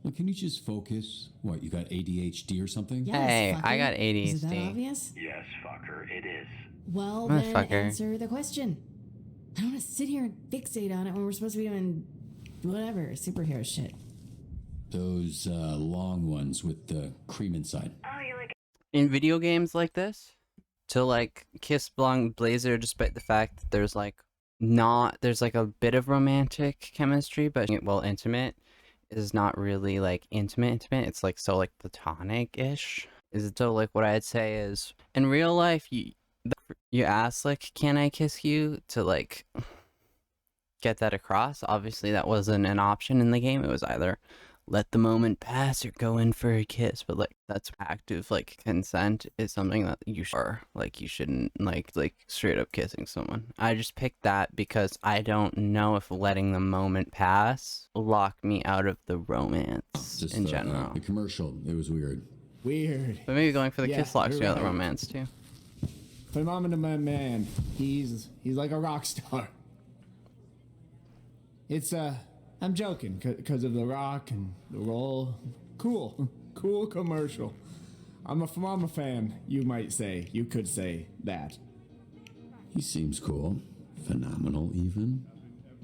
Well, can you just focus? What, you got ADHD or something? Yes, Hey, fucker. I got Is that ADHD. obvious? Yes, fucker, it is. Well, Motherfucker. then answer the question. I don't want to sit here and fixate on it when we're supposed to be doing whatever, superhero shit. Those long ones with the cream inside. Oh, you like In video games like this, to like kiss Blonde Blazer, despite the fact that there's like a bit of romantic chemistry, but well, intimate is not really like intimate. It's like so like platonic-ish. Is it so like what I'd say is in real life you ask like, can I kiss you, to like get that across. Obviously that wasn't an option in the game. It was either let the moment pass or go in for a kiss, but like that's active like consent is something that you shouldn't like straight up kissing someone. I just picked that because I don't know if letting the moment pass will lock me out of the romance Just in general. The commercial, it was weird. Weird. But maybe going for the Yeah, kiss locks you're you out of the right. romance too. Put mom into my man. He's like a rock star. It's I'm joking because of the rock and the roll. Cool commercial. I'm a fan, you might say. You could say that. He seems cool. Phenomenal, even.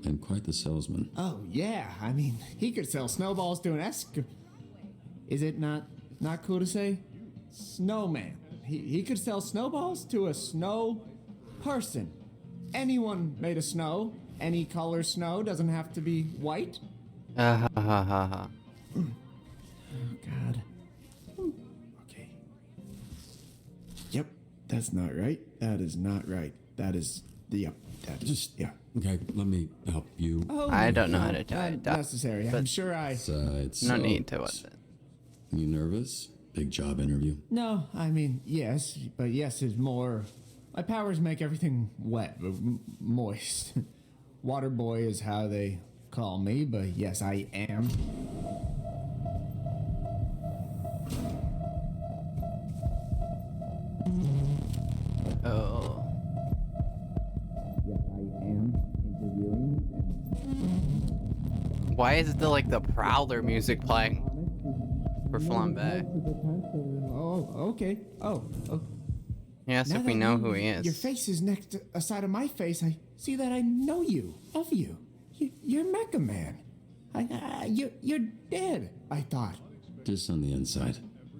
And quite the salesman. Oh yeah, I mean, he could sell snowballs to an Is it not cool to say? Snowman. He could sell snowballs to a snow person. Anyone made of snow. Any color snow, doesn't have to be white. Ha ha ha ha. Oh, God. Okay. Yep, that's not right. That is not right. That is, yep, that is, Just, yeah. Okay, let me help you. Oh, I don't know how to not tie it. necessary. I'm sure I... It's No need to what. You nervous? Big job interview. No, I mean, yes, but yes is more... My powers make everything wet, moist. Water boy is how they call me, but yes, I am. Oh. Yes, I am interviewing. Why is the like the Prowler music playing for Flambe? Oh, okay. Oh. Yes, Now if we that know who he Your is. face is next to a side of my face. I see that I know you, of you. You're Mecha Man. You're dead, I thought. Just on the inside.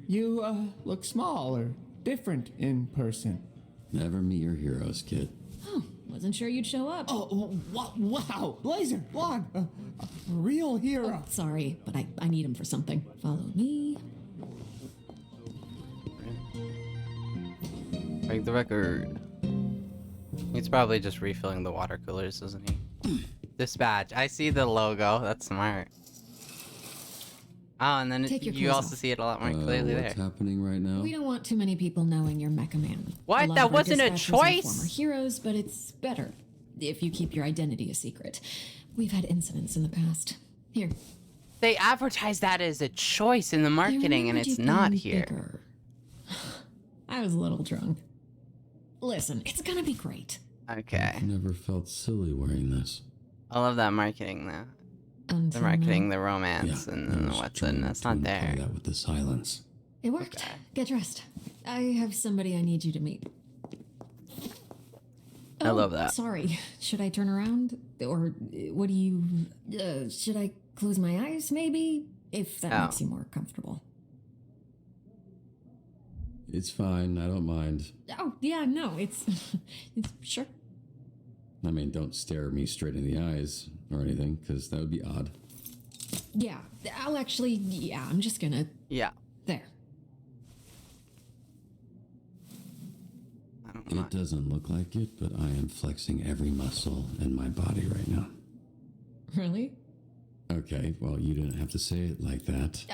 You, look small or different in person. Never meet your heroes, kid. Oh, wasn't sure you'd show up. Oh, wow. Blazer, Blonde, a real hero. Oh, sorry, but I need him for something. Follow me. Break the record. He's probably just refilling the water coolers, isn't he? Dispatch. I see the logo. That's smart. Oh, and then Take your you clothes also off. see it a lot more clearly What's there. happening right now? We don't want too many people knowing you're Mecha Man. What? A lot That of our wasn't a dispatchers are choice? Former heroes, but it's better if you keep your identity a secret. We've had incidents in the past. Here. They advertise that as a choice in the I marketing, and remembered it's you not being here. bigger. I was a little drunk. Listen, it's gonna be great. Okay. I never felt silly wearing this. I love that marketing though. The Until marketing, now. the romance, Yeah, and I then the was what's trying in. That's to not imply there. that with the silence. It worked. Get dressed. I have somebody I need you to meet. I love that. Sorry. Should I turn around? Or what do you... should I close my eyes, maybe? If that Oh. makes you more comfortable. It's fine, I don't mind. Oh, yeah, no, it's... it's sure. I mean, don't stare me straight in the eyes or anything, because that would be odd. Yeah, I'll actually... Yeah, I'm just gonna... Yeah. There. I don't know. It doesn't look like it, but I am flexing every muscle in my body right now. Really? Okay, well, you didn't have to say it like that.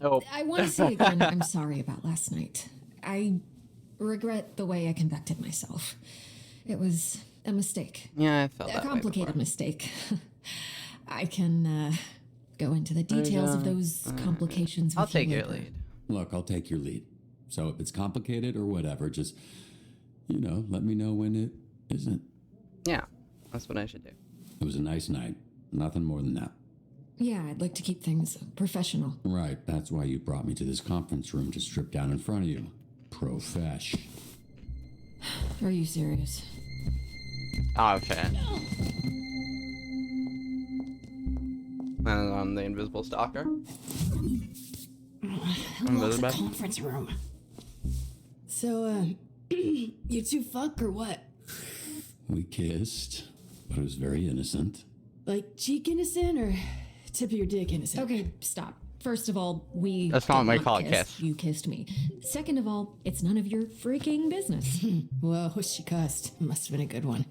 Nope. I want to say again, I'm sorry about last night. I regret the way I conducted myself. It was a mistake. Yeah, I felt A that way complicated before. mistake. I can go into the details of those complications I'll with you take your later. lead. Look, I'll take your lead. So if it's complicated or whatever, just, let me know when it isn't. Yeah, that's what I should do. It was a nice night. Nothing more than that. Yeah, I'd like to keep things professional. Right, that's why you brought me to this conference room to strip down in front of you. Profesh. Are you serious? Oh, okay. And I'm the invisible stalker. Hello, the conference room. So, you two fuck or what? We kissed, but it was very innocent. Like cheek innocent or tip of your dick innocent? Okay, stop. First of all, That's not did what we call a kiss. You kissed me. Second of all, it's none of your freaking business. Whoa, she cussed. Must have been a good one.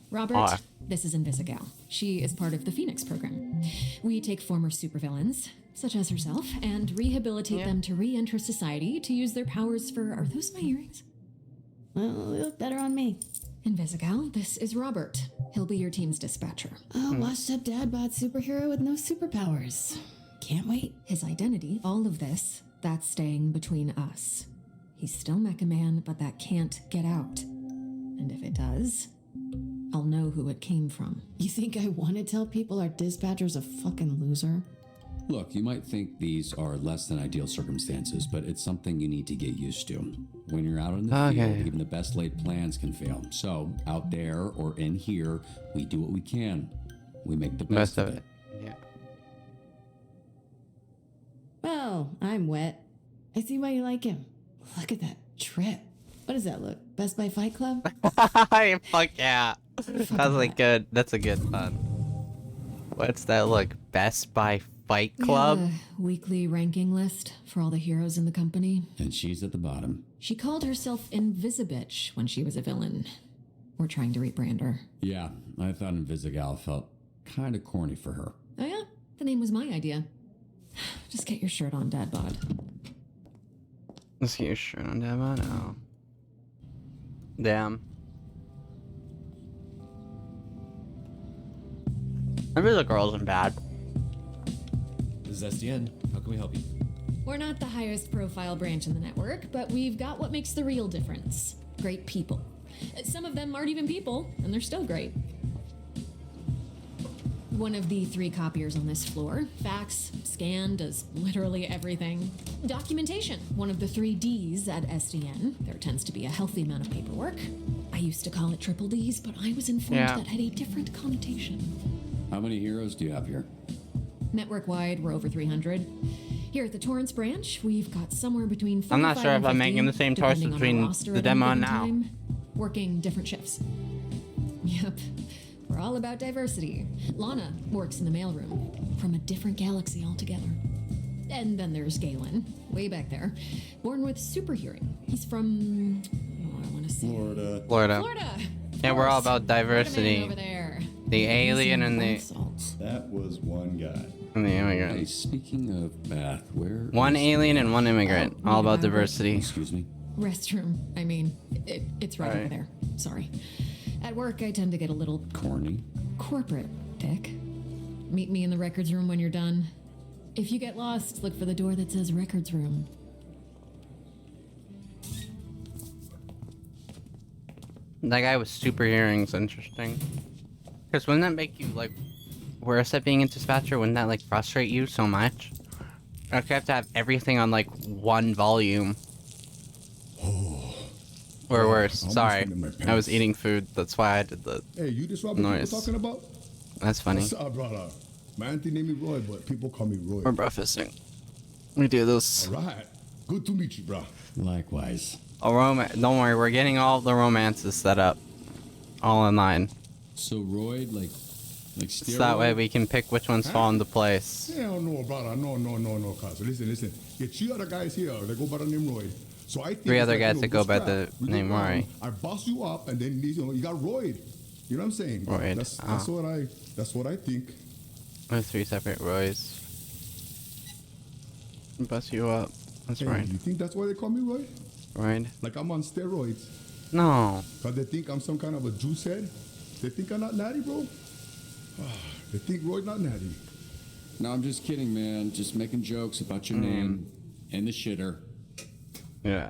Robert, this is Invisigal. She is part of the Phoenix program. We take former supervillains, such as herself, and rehabilitate them to re-enter society to use their powers for... Are those my earrings? Well, they look better on me. Invisigal, this is Robert. He'll be your team's dispatcher. Oh, washed up dad bod superhero with no superpowers. Can't wait. His identity, all of this, that's staying between us. He's still Mecha Man, but that can't get out. And if it does, I'll know who it came from. You think I want to tell people our dispatcher's a fucking loser? Look, you might think these are less than ideal circumstances, but it's something you need to get used to. When you're out in the field, even the best laid plans can fail. So, out there or in here, we do what we can. We make the best of it. Yeah. Well, I'm wet. I see why you like him. Look at that trip. What does that look? Best Buy Fight Club? Fuck yeah. That's like good. That's a good fun. What's that look? Best Buy Fight Club? We have a weekly ranking list for all the heroes in the company. And she's at the bottom. She called herself Invisibitch when she was a villain. We're trying to rebrand her. Yeah, I thought Invisigal felt kind of corny for her. Oh yeah? The name was my idea. Just get your shirt on, Dad Bod. Let's get your shirt on, Devon. Oh. Damn. Maybe the girls in bad. This is SDN. How can we help you? We're not the highest profile branch in the network, but we've got what makes the real difference. Great people. Some of them aren't even people, and they're still great. One of the 3 copiers on this floor. Fax, scan, does literally everything. Documentation. One of the 3 Ds at SDN. There tends to be a healthy amount of paperwork. I used to call it triple Ds, but I was informed that had a different connotation. How many heroes do you have here? Network-wide, we're over 300. Here at the Torrance branch, we've got somewhere between 45 I'm not sure and if I'm 50, making the same choice depending on our between roster the at any demo and given now. time, working different shifts. Yep, we're all about diversity. Lana works in the mailroom, from a different galaxy altogether. And then there's Galen, way back there, born with super hearing. He's from, I want to say... Florida. Florida! Yeah, we're all Of course. about diversity. Florida man over there. The alien and the That was one guy. Hey, immigrant. speaking of Beth, where... One alien and one immigrant. All about diversity. Excuse me? Restroom. I mean, it's right over Right. there. Sorry. At work, I tend to get a little Corny? corporate, Dick. Meet me in the records room when you're done. If you get lost, look for the door that says records room. That guy with super hearing's interesting. Because wouldn't that make you, like, worse at being a dispatcher? Wouldn't that, like, frustrate you so much? Like, you have to have everything on, like, 1 volume. Or worse. Sorry. I was eating food. That's why I did the Hey, you this Robert noise. people talking about? That's funny. What's up, brother? My auntie named me Roy, but people call me Roy. We're breakfasting. We do this. All right. Good to meet you, bro. Likewise. Don't worry, we're getting all the romances set up. All in line. So Roy, like So that way we can pick which ones fall into place. Hell no, brother. No, cuz. Listen. The 3 other guys here, they go by the name Roy. So I think 3 it's other like, guys that go by bootstrap. the We go name down, Roy. I boss you up, and then you got Roy. You know what I'm saying? Royd, That's what I think. There's 3 separate Roys. Bust you up. That's Hey, right. You think that's why they call me Roy? Right? Like I'm on steroids. No. Cause they think I'm some kind of a juice head. They think I'm not natty, bro. They think Roy's not natty. No, I'm just kidding, man. Just making jokes about your name and the shitter. Yeah.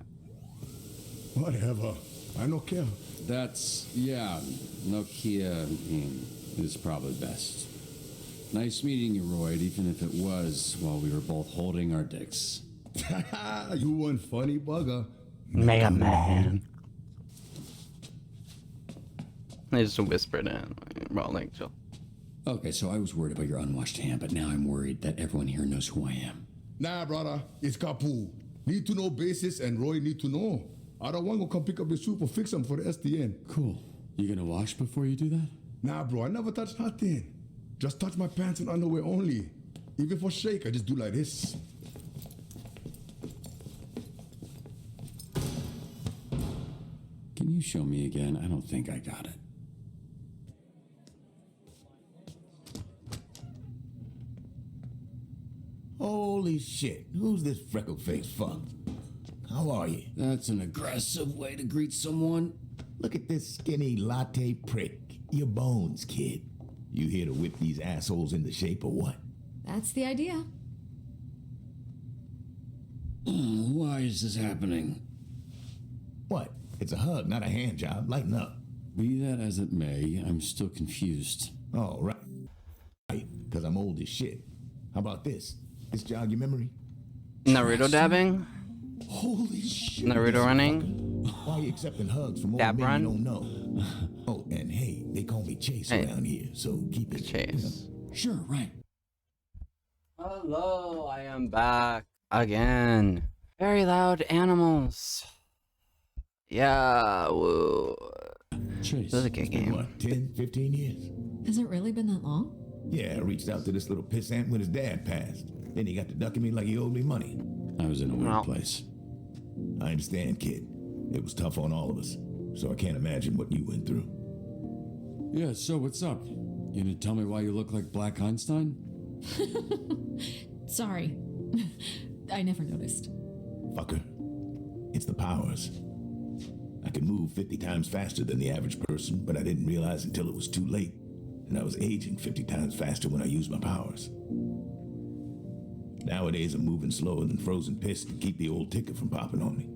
Whatever. I don't care. That's, yeah, Nokia is probably best. Nice meeting you, Royd, even if it was while we were both holding our dicks. You one funny bugger. Mega Man. They just whispered in. Well, like, chill. Okay, so I was worried about your unwashed hand, but now I'm worried that everyone here knows who I am. Nah, brother, it's Kapu. Need to know basis and Roy need to know. I don't want to come pick up the soup or fix them for the SDN. Cool. You gonna wash before you do that? Nah, bro, I never touch nothing. Just touch my pants and underwear only. Even for shake, I just do like this. Can you show me again? I don't think I got it. Holy shit, who's this freckle-faced fuck? How are you? That's an aggressive way to greet someone. Look at this skinny latte prick. Your bones, kid. You here to whip these assholes into shape or what? That's the idea. Why is this happening? What? It's a hug, not a hand job. Lighten up. Be that as it may, I'm still confused. Oh, right. Because I'm old as shit. How about this? This jog your memory? Naruto dabbing? Holy shit. Naruto running? Why are you accepting hugs from old Dab men run? you don't know? Oh, and hey, they call me Chase Hey. around here, so keep it. Chase. Sure, right. Hello, I am back again. Very loud animals. Yeah, woo. Chase. This is a good game. What, 10, 15 years? Has it really been that long? Yeah, I reached out to this little pissant when his dad passed. Then he got to ducking me like he owed me money. I was in a weird Well. place. I understand, kid. It was tough on all of us, so I can't imagine what you went through. Yeah, so what's up? You gonna tell me why you look like Black Einstein? Sorry. I never noticed. Fucker. It's the powers. I could move 50 times faster than the average person, but I didn't realize until it was too late. And I was aging 50 times faster when I used my powers. Nowadays, I'm moving slower than frozen piss to keep the old ticker from popping on me.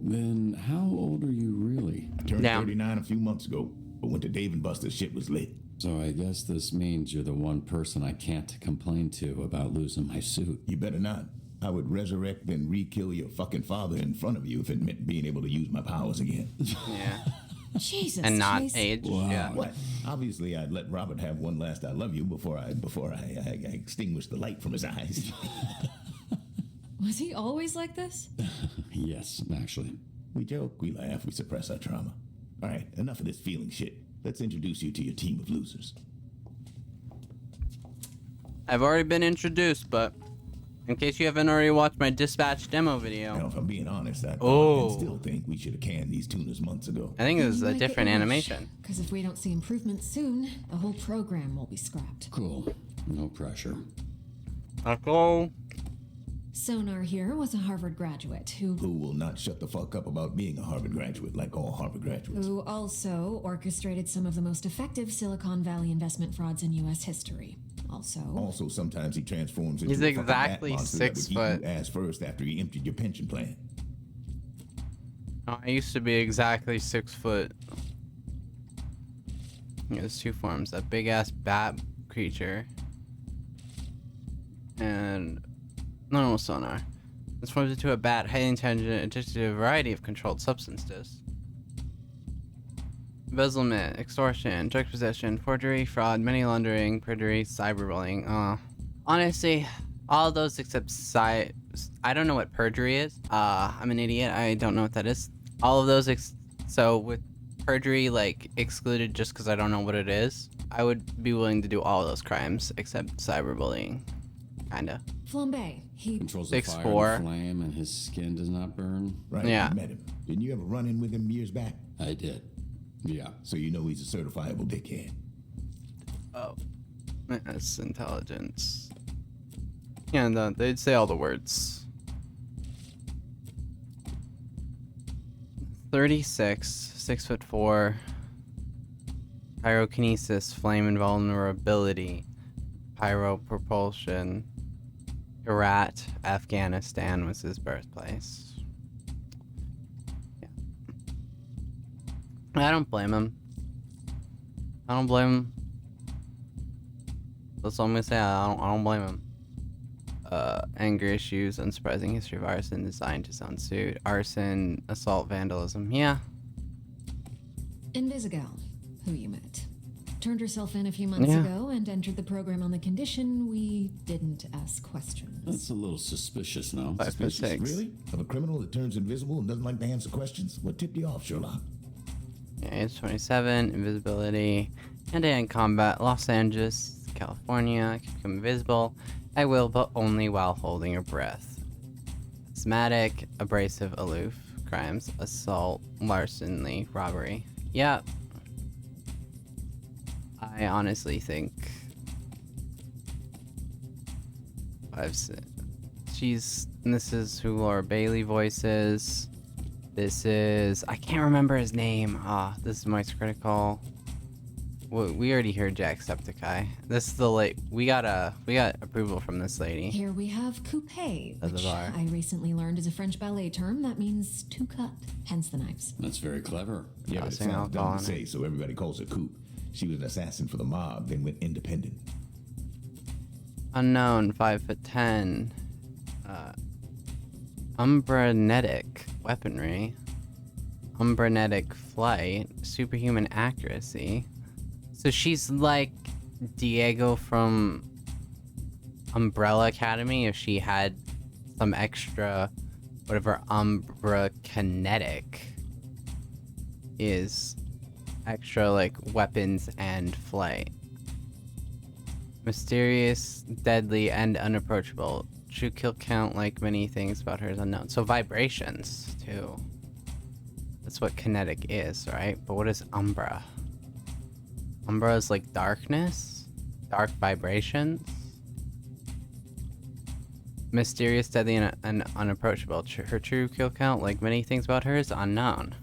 Then how old are you really? I turned Damn. 39 a few months ago, but went to Dave and Buster's shit was lit. So I guess this means you're the one person I can't complain to about losing my suit. You better not. I would resurrect and re-kill your fucking father in front of you if it meant being able to use my powers again. Yeah. Jesus. And not Chase. age. Wow. Yeah. What? Obviously, I'd let Robert have one last I love you before I extinguished the light from his eyes. Was he always like this? Yes, actually. We joke, we laugh, we suppress our trauma. All right, enough of this feeling shit. Let's introduce you to your team of losers. I've already been introduced, but in case you haven't already watched my dispatch demo Now, video, if I'm being honest, I Oh. still think we should have canned these tunas months ago. I think it was a different animation. Because if we don't see improvements soon, the whole program will be scrapped. Cool. No pressure. Echo. Sonar here was a Harvard graduate who Will not shut the fuck up about being a Harvard graduate like all Harvard graduates. who also orchestrated some of the most effective Silicon Valley investment frauds in U.S. history. Also, sometimes he transforms into He's a fucking exactly bat monster 6 that would foot. eat you ass first after he emptied your pension plan. Oh, I used to be exactly 6 foot. There's two forms: a big ass bat creature and normal sonar. This forms into a bat, highly intelligent, addicted to a variety of controlled substances. Embezzlement, extortion, drug possession, forgery, fraud, money laundering, perjury, cyberbullying. Honestly, all of those except I don't know what perjury is. I'm an idiot. I don't know what that is. All of those so with perjury like excluded just because I don't know what it is, I would be willing to do all of those crimes except cyberbullying. Kinda. Flambe. He Controls the fire 6'4". and flame and his skin does not burn. Right? Yeah. You met him. Didn't you ever run in with him years back? I did. Yeah. So you know he's a certifiable dickhead. Oh. That's intelligence. Yeah, no, they'd say all the words. 36, 6'4". Pyrokinesis, flame invulnerability, pyro propulsion. Herat, Afghanistan was his birthplace. Yeah. I don't blame him. I don't blame him. That's all I'm gonna say. I don't blame him. Anger issues, unsurprising history of arson, designed to sound suit, arson, assault, vandalism. Yeah. Invisigal, who you met, turned herself in a few months ago and entered the program on the condition we didn't ask questions. That's a little suspicious, no? 5'6". Really? Of a criminal that turns invisible and doesn't like to answer questions? What tipped you off, Sherlock? Yeah, age 27, invisibility, hand-to-hand combat, Los Angeles, California. I can become invisible. I will, but only while holding your breath. Asthmatic, abrasive, aloof, crimes, assault, larceny, robbery. Yeah. I honestly think this is who Laura Bailey voices. This is, I can't remember his name. This is Mike's Critical. We already heard Jacksepticeye. This is the we got approval from this lady. Here we have coupé, which I recently learned is a French ballet term that means to cut, hence the knives. That's very clever. Yeah, but it sounds dumb to say, so everybody calls her Coop. She was an assassin for the mob, then went independent. Unknown, 5'10". Umbranetic weaponry. Umbranetic flight. Superhuman accuracy. So she's like Diego from Umbrella Academy if she had some extra, whatever Umbra Kinetic is, extra like weapons and flight. Mysterious, deadly, and unapproachable. True kill count, like many things about her, is unknown. So vibrations too. That's what kinetic is, right? But what is Umbra? Umbra is like darkness? Dark vibrations? Mysterious, deadly, and unapproachable. Her true kill count, like many things about her, is unknown.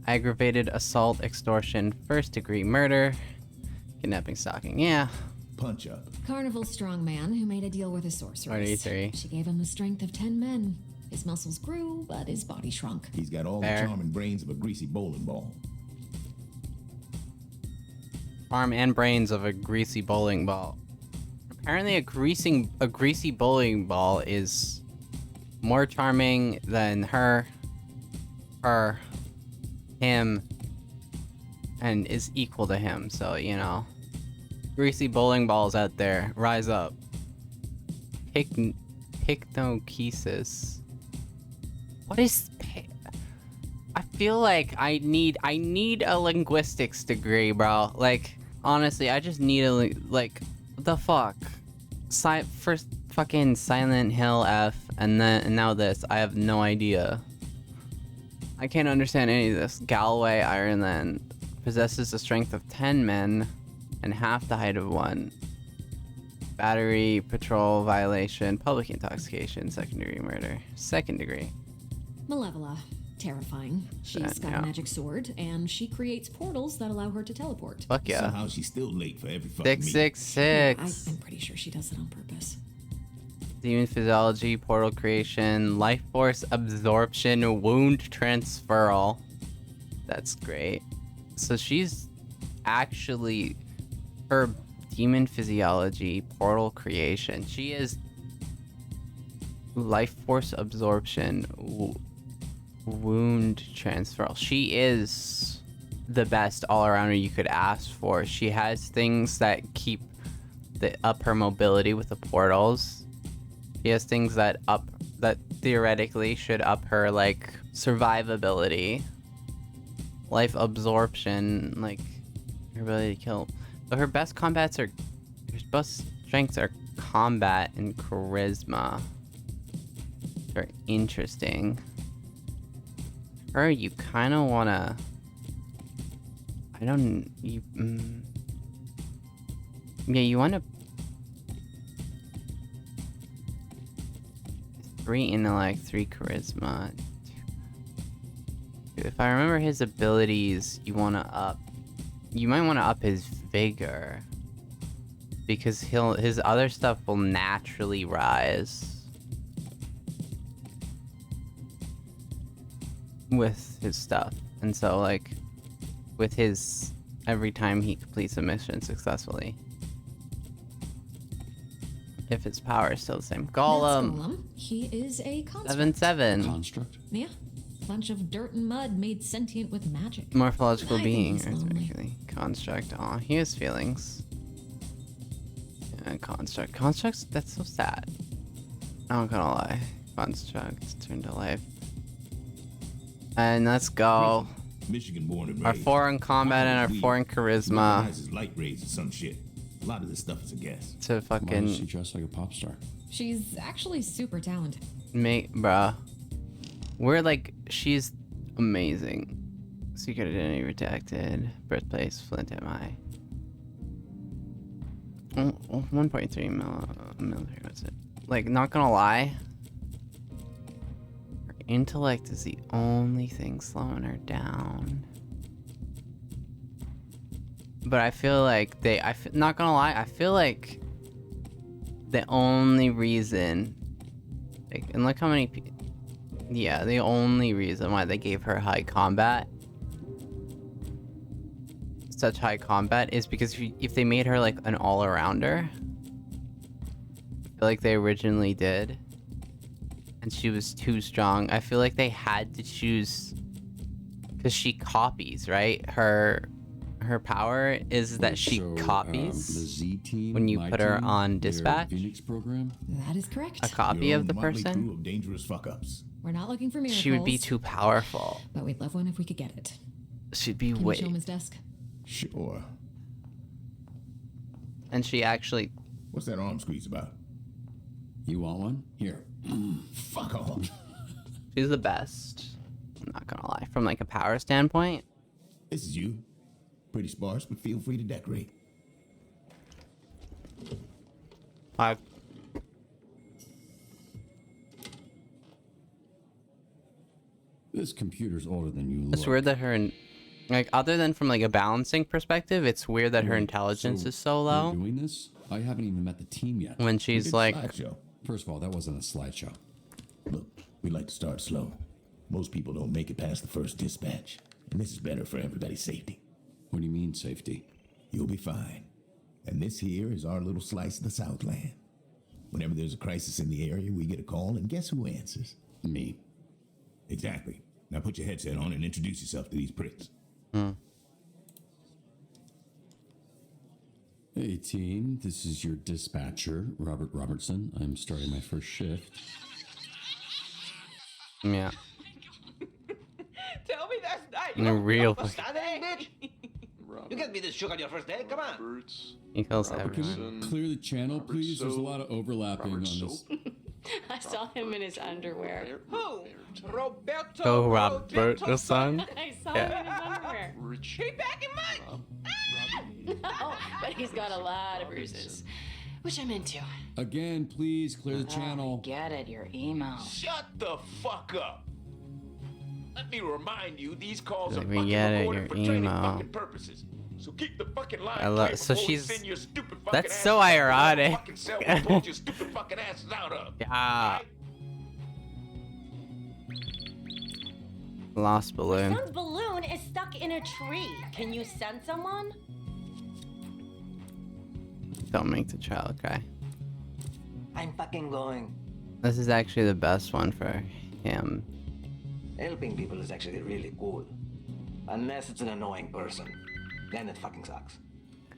Aggravated assault, extortion, first-degree murder, kidnapping, stalking. Yeah. Punch up. Carnival strongman who made a deal with a sorceress. 43. She gave him the strength of 10 men. His muscles grew, but his body shrunk. He's got all the charm and brains of a greasy bowling ball. Arm and brains of a greasy bowling ball. Apparently a greasy bowling ball is more charming than her, him, and is equal to him. So, you know, greasy bowling balls out there, rise up. Pycnochesis. What is... I feel like I need a linguistics degree, bro. Like, honestly, I just need a, like, what the fuck? First fucking Silent Hill F, and now this. I have no idea. I can't understand any of this. Galway, Ireland. Possesses the strength of 10 men and half the height of 1. Battery, patrol, violation, public intoxication, second-degree murder. Second degree. Malevola. Terrifying. She's got a magic sword, and she creates portals that allow her to teleport. Fuck yeah. Somehow she's still late for every fucking meeting. 666. I'm pretty sure she does it on purpose. Demon physiology, portal creation, life force absorption, wound transferal. That's great. So she's actually her demon physiology, portal creation. She is life force absorption, wound transferal. She is the best all-arounder you could ask for. She has things that keep up her mobility with the portals. She has things that theoretically should up her like survivability, life absorption, like her ability to kill. But her best strengths are combat and charisma. They're interesting. Her, you kind of wanna. Yeah, you wanna. 3 intellect, 3 charisma. If I remember his abilities, you might want to up his vigor, because his other stuff will naturally rise with his stuff. And so, like, with his, every time he completes a mission successfully, if his power is still the same. That's Golem. Golem. He is a construct. 7/7. Construct? Yeah. Bunch of dirt and mud made sentient with magic. Morphological I think being. he's lonely. Construct. Aw, he has feelings. Yeah, construct. Constructs, that's so sad. I'm not gonna lie. Construct, turn to life. And let's go. Michigan born and Our raised. 4 in combat and our 4 in charisma. Recognizes light rays or some shit. A lot of this stuff is a guess. To Why does she fucking dress like a pop star? She's actually super talented. make, bruh. We're like, she's amazing. Secret identity redacted. Birthplace, Flint MI. 1.3 military, what's it? Like, not gonna lie. Her intellect is the only thing slowing her down. But I feel like not gonna lie, I feel like the only reason, like, and look how many yeah, the only reason why they gave her high combat, such high combat, is because if they made her like an all-arounder, I feel like they originally did, and she was too strong, I feel like they had to choose, because she copies, right? Her power is that she So, copies the Z team, when you my put her team, on their dispatch. Phoenix program. That is correct. A copy Your of the own motley person. crew of dangerous fuck-ups. We're not looking for miracles. She would be too powerful. But we'd love one if we could get it. She'd be Can you way. show him his desk? Sure. And she actually. What's that arm squeeze about? You want one? Here. Fuck off. She's the best. I'm not gonna lie. From like a power standpoint. This is you. Pretty sparse, but feel free to decorate. This computer's older than you look. It's weird that like, other than from like a balancing perspective, it's weird that her intelligence is so You're low. doing this? I haven't even met the team yet. When Look she's at like, the slideshow. First of all, that wasn't a slideshow. Look, we like to start slow. Most people don't make it past the first dispatch, and this is better for everybody's safety. What do you mean, safety? You'll be fine. And this here is our little slice of the Southland. Whenever there's a crisis in the area, we get a call, and guess who answers? Me. Exactly. Now put your headset on and introduce yourself to these pricks. Hey team, this is your dispatcher, Robert Robertson. I'm starting my first shift. yeah. Tell me that's not In a real. bitch. You can't be this shook on your first day. Come on. He kills Can everyone. we clear the channel, please? There's a lot of overlapping on this. I saw him in his underwear. Who? Roberto. Oh, Roberto, son. I saw him in his underwear. He back in mine. No, but he's got a lot of bruises, which I'm into. Again, please clear the channel. Get it, your email. Shut the fuck up. Let me remind you, these calls Let are me fucking get it, recorded your for training email. fucking purposes. So keep the fucking line I love- clear so before we she's- send your stupid fucking that's asses so back to the ironic. fucking cell we pulled your stupid fucking asses out of. Yeah. Right? Lost balloon. Son's balloon is stuck in a tree. Can you send someone? Don't make the child cry. I'm fucking going. This is actually the best one for him. Helping people is actually really cool. Unless it's an annoying person. Then it fucking sucks.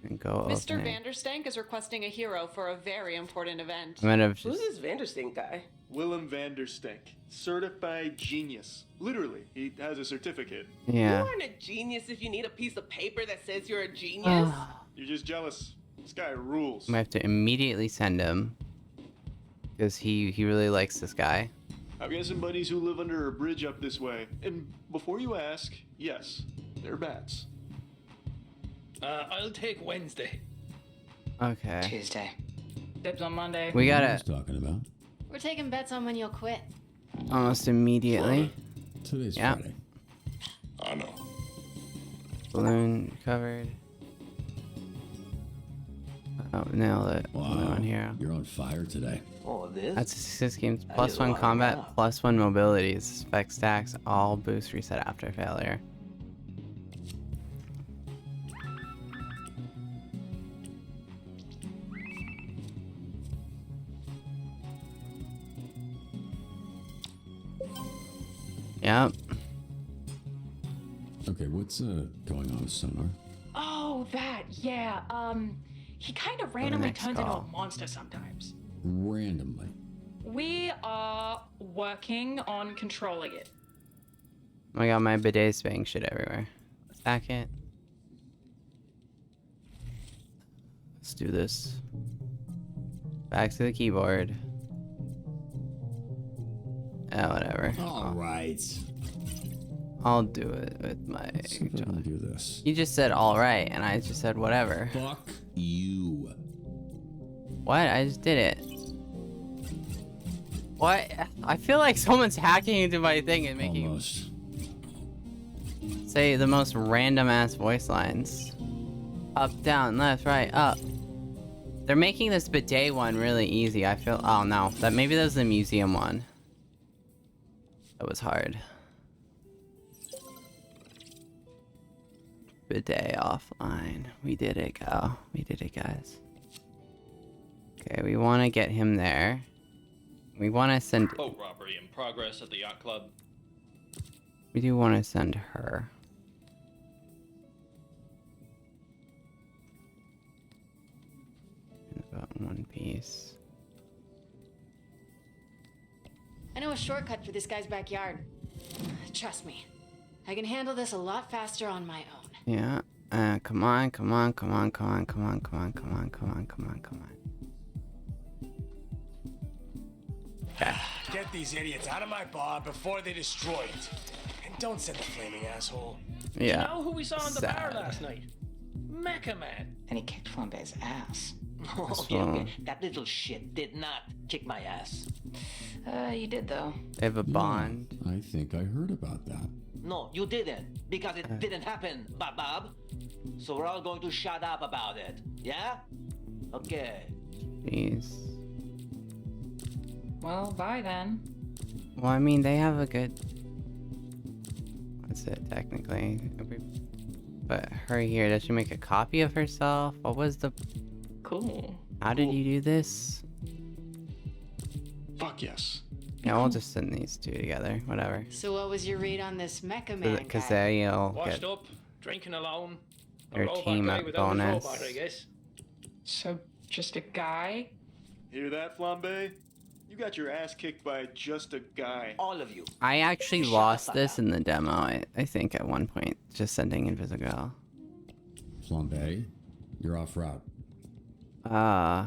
And go Mr. open it. Vanderstank is requesting a hero for a very important event. I'm gonna Who's this Vanderstink guy? Willem Vanderstank, certified genius. Literally, he has a certificate. yeah. You aren't a genius if you need a piece of paper that says you're a genius. You're just jealous. This guy rules. I have to immediately send him because he really likes this guy. I've got some buddies who live under a bridge up this way. And before you ask, yes, they're bats. I'll take Wednesday. Okay. Tuesday. Dibs on Monday. We What are gotta you talking about? We're taking bets on when you'll quit. almost immediately. Today's Yeah. Friday. I know. Balloon covered. Oh, nailed it. Balloon hero. You're on fire today. Oh, this? That's 6 games. That Plus is 1 wild. combat, Wow. plus 1 mobility. Spec stacks, all boost reset after failure. Yep. Okay, what's going on with Sonar? Oh, that, yeah. He kind of randomly next turns into a call. monster sometimes. Randomly. We are working on controlling it. Oh my god, my bidet's bang shit everywhere. Let's hack it. Let's do this. Back to the keyboard. Whatever. All right. I'll do it with my. See if I can do this. You just said all right, and I just said whatever. Fuck you. What? I just did it. What? I feel like someone's hacking into my thing and making Almost. say the most random ass voice lines. Up, down, left, right, up. They're making this bidet one really easy. I feel. Oh no, maybe that was the museum one. That was hard. Bidet offline. We did it, Cal. We did it, guys. Okay, we want to get him there. We want to send. Boat robbery in progress at the yacht club. We do want to send her. In about one piece. I know a shortcut for this guy's backyard. Trust me, I can handle this a lot faster on my own. Yeah. Come on, come on, come on, come on, come on, come on, come on, come on, come on, come on. Okay. Get these idiots out of my bar before they destroy it. And don't send the flaming asshole. Yeah. You know who we saw in the bar last night? Mecha Man. And he kicked Flambe's ass. This Yeah, one. that little shit did not kick my ass. You did though. They have a bond. I think I heard about that. No, you didn't, because it didn't happen, Bob. So we're all going to shut up about it, yeah? Okay. Jeez. Well, bye then. Well, I mean, they have a good. What's it technically? But her here, does she make a copy of herself? What was the? Cool. How did you do this? Fuck yes. Yeah, we'll just send these two together. Whatever. So what was your read on this Mecha Man Because guy? they'll Washed get up, drinking alone. A their robot team guy up without his bonus. robot, I guess. So, just a guy? Hear that, Flambe? You got your ass kicked by just a guy. All of you. I actually lost this in the demo. I think at one point, just sending Invisigal. Flambe, you're off route. I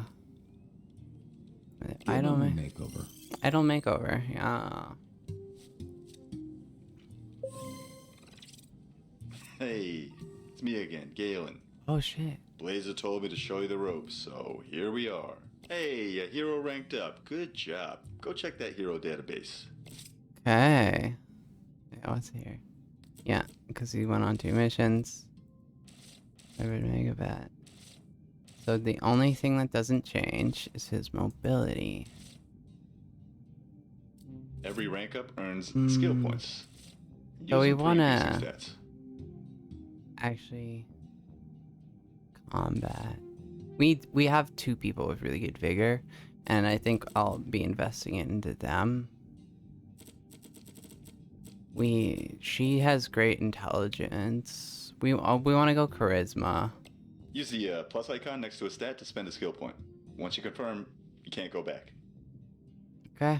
don't makeover. I don't make over. Yeah. Hey, it's me again, Galen. Oh shit. Blazer told me to show you the ropes, so here we are. Hey, a hero ranked up. Good job. Go check that hero database. Okay. Yeah, what's here? Yeah, because he went on 2 missions. Favorite Megabat. So the only thing that doesn't change is his mobility. Every rank up earns skill points. So we Use them for wanna increasing stats. actually combat. We have 2 people with really good vigor, and I think I'll be investing it into them. She has great intelligence. We want to go charisma. Use the plus icon next to a stat to spend a skill point. Once you confirm, you can't go back. Okay.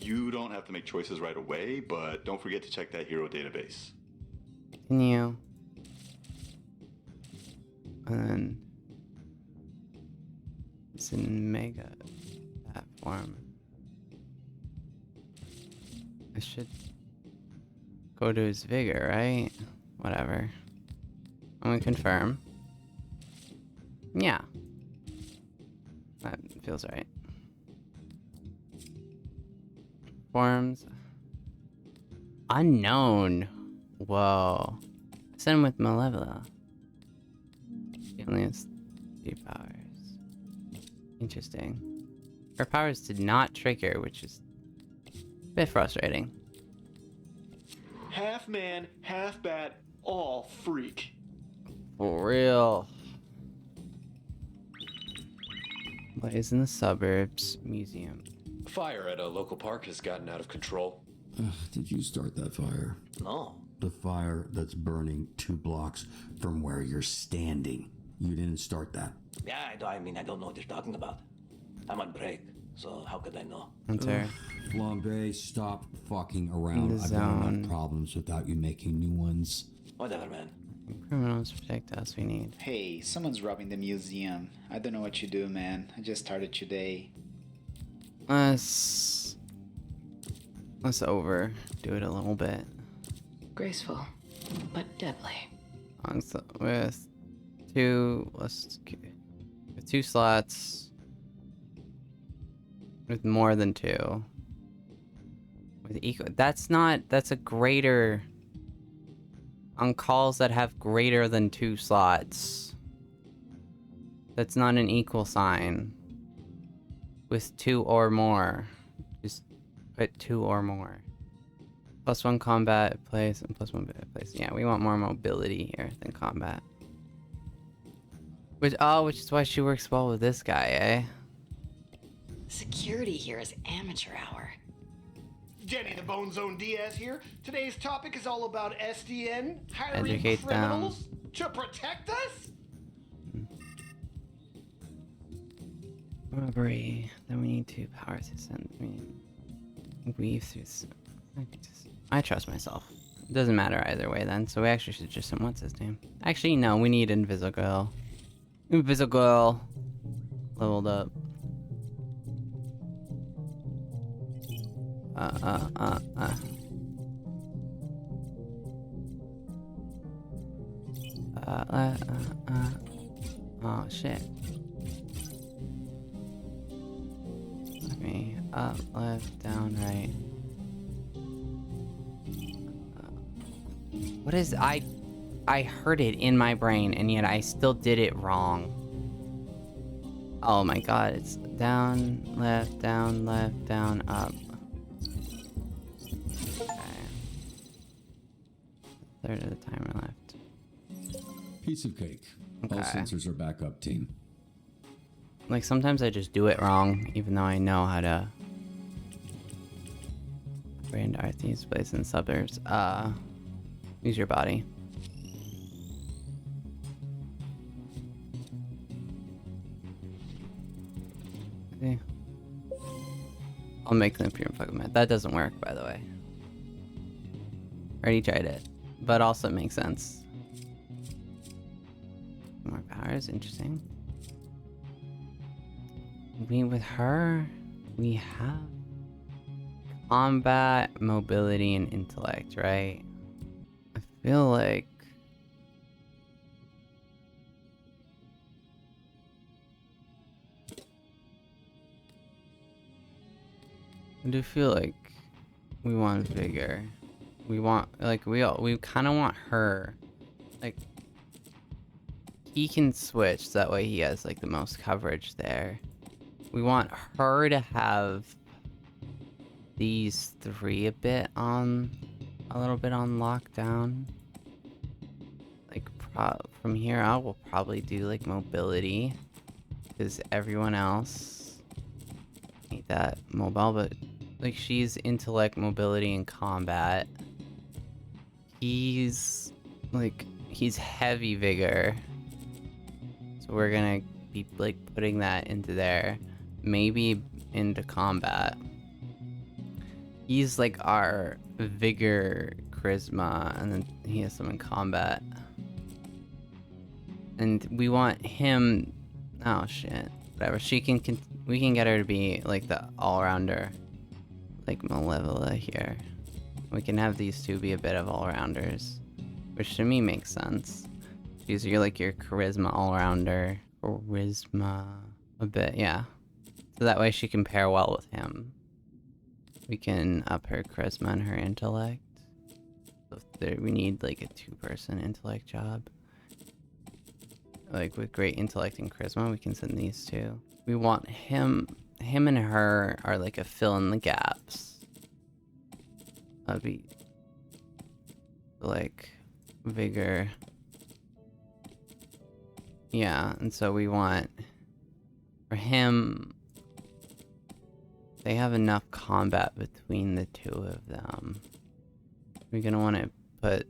You don't have to make choices right away, but don't forget to check that hero database. Continue. And then it's in mega platform. I should go to his vigor, right? Whatever. I'm gonna confirm. Yeah. That feels right. Forms. Unknown. Whoa. Send him with Malevola. She only has 2 powers. Interesting. Her powers did not trigger, which is a bit frustrating. Half man, half bat, all freak. For real. Blaze in the suburbs museum. Fire at a local park has gotten out of control. Did you start that fire? No. The fire that's burning 2 blocks from where you're standing. You didn't start that. Yeah, I mean, I don't know what you're talking about. I'm on break, so how could I know? Hunter. Flambe, stop fucking around. In the I've got zone. enough problems without you making new ones. Whatever, man. Criminals protect us, we need. Hey, someone's robbing the museum. I don't know what you do, man. I just started today. Let's overdo it a little bit. Graceful, but deadly. With 2 slots. With more than 2. With equal. That's a greater. On calls that have greater than 2 slots. That's not an equal sign. With 2 or more. Just put 2 or more. +1 combat place and +1 place. Yeah, we want more mobility here than combat. Which is why she works well with this guy, eh? Security here is amateur hour. Jenny the Bone Zone Diaz here. Today's topic is all about SDN hiring Educate criminals to protect us. Robbery. Then we need 2 power to send. Weave through. I trust myself. It doesn't matter either way then. So we actually should just send what's his name. Actually, no. We need Invisible. Invisible. Leveled up. Oh shit. Me up, left, down, right. What is I heard it in my brain and yet I still did it wrong. Oh my god, it's down, left, down, up. Okay. Third of the timer left. Piece of cake. Okay. All sensors are back up, team. Like, sometimes I just do it wrong, even though I know how to. Brand Arthy's place in suburbs. Use your body. Okay. I'll make them pure and fuck them. That doesn't work, by the way. Already tried it, but also it makes sense. More powers, interesting. With her, we have combat, mobility, and intellect, right? I feel like I do feel like we want vigor. We want, like, we kind of want her, like, he can switch, so that way he has, like, the most coverage there. We want her to have these 3 a little bit on lockdown. Like, from here out, we'll probably do, like, mobility, because everyone else ain't that mobile, but, like, she's intellect, mobility, and combat. He's heavy vigor. So we're gonna be, like, putting that into there. Maybe into combat. He's, like, our vigor, charisma, and then he has some in combat. And we want him... Oh, shit. Whatever. We can get her to be, like, the all-rounder. Like, Malevola here. We can have these 2 be a bit of all-rounders. Which to me makes sense. You're like your charisma all-rounder. Charisma... a bit, yeah. So that way she can pair well with him. We can up her charisma and her intellect. So we need, like, a 2-person intellect job. Like, with great intellect and charisma, we can send these 2. We want him and her are, like, a fill in the gaps. That'd be, like, vigor. Yeah, and so we want for him they have enough combat between the two of them. We're gonna want to put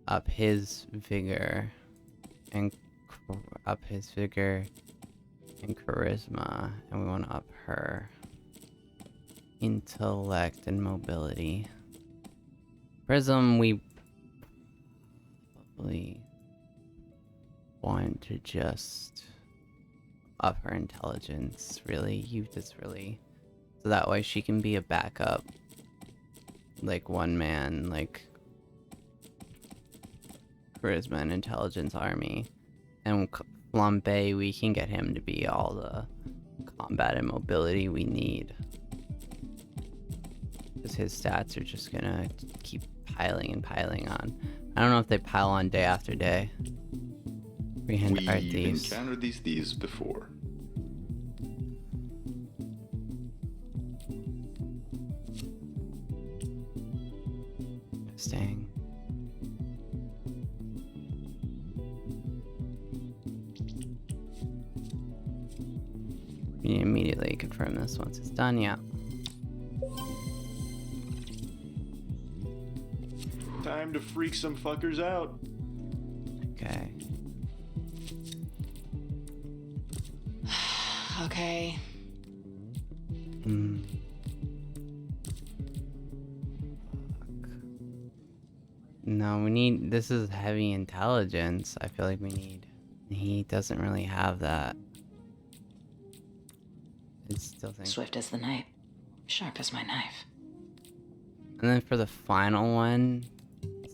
up his vigor and charisma, and we want to up her intellect and mobility. Prism, we probably want to just up her intelligence, really. So that way she can be a backup, like one man, like charisma and intelligence army. And Flambe, we can get him to be all the combat and mobility we need. Because his stats are just gonna keep piling and piling on. I don't know if they pile on day after day. We've encountered these thieves before. Staying. You immediately confirm this once it's done, yeah. Time to freak some fuckers out. Okay. Okay. No, we need, this is heavy intelligence. I feel like we need, he doesn't really have that. It's still swift as the night, sharp as my knife. And then for the final one,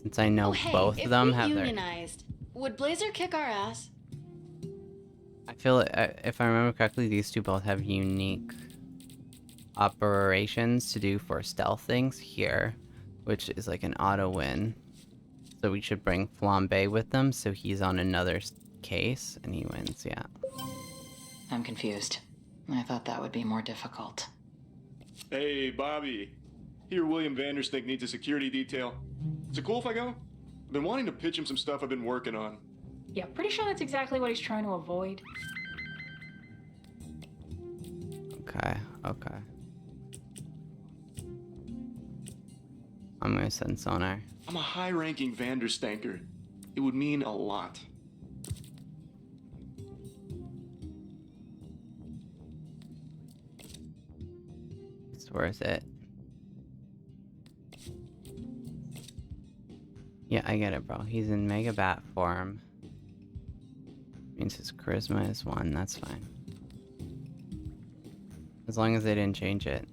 since I know both of them have unionized, would Blazer kick our ass? I feel like, if I remember correctly, these two both have unique operations to do for stealth things here, which is like an auto win. So we should bring Flambe with them, so he's on another case, and he wins, yeah. I'm confused. I thought that would be more difficult. Hey, Bobby. Here, William Vanderstink needs a security detail. Is it cool if I go? I've been wanting to pitch him some stuff I've been working on. Yeah, pretty sure that's exactly what he's trying to avoid. Okay. I'm gonna send Sonar. I'm a high-ranking Vanderstanker. It would mean a lot. It's worth it. Yeah, I get it, bro. He's in Mega Bat form. Means his charisma is 1, that's fine. As long as they didn't change it.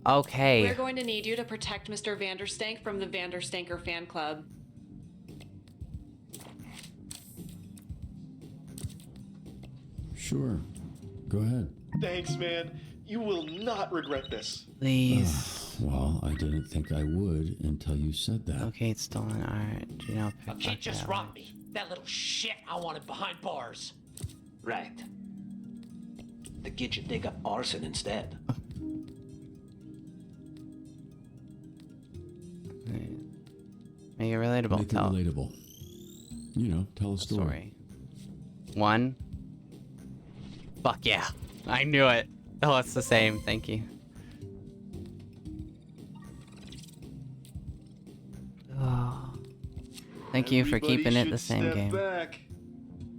Okay. We're going to need you to protect Mr. Vanderstank from the Vanderstanker fan club. Sure. Go ahead. Thanks, man. You will not regret this. Please. Well, I didn't think I would until you said that. Locate stolen art. You know, A kid just robbed me. That little shit I wanted behind bars. Right. The kid should take up arson instead. Make it relatable. Make it relatable. You know, tell a story. 1. Fuck yeah. I knew it. Oh, it's the same. Thank you. Oh. Thank you for keeping it the same game.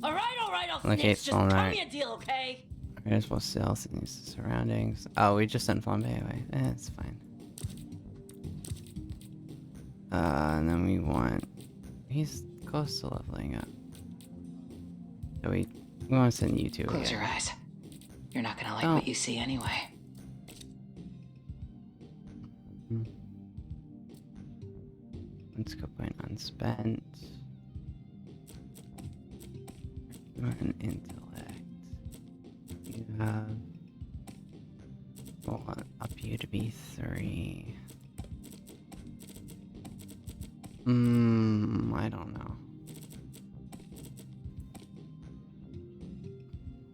All right, I'll Okay, snitch. it's Just all cut right. me a deal, okay? Here's what else in these surroundings. Oh, we just sent Flambe away. It's fine. And then we want... He's close to leveling up. So we want to send you two Close again. your eyes. You're not gonna like Oh. what you see anyway. Let's go point unspent. You want an intellect. You have... We'll up you to be 3. I don't know.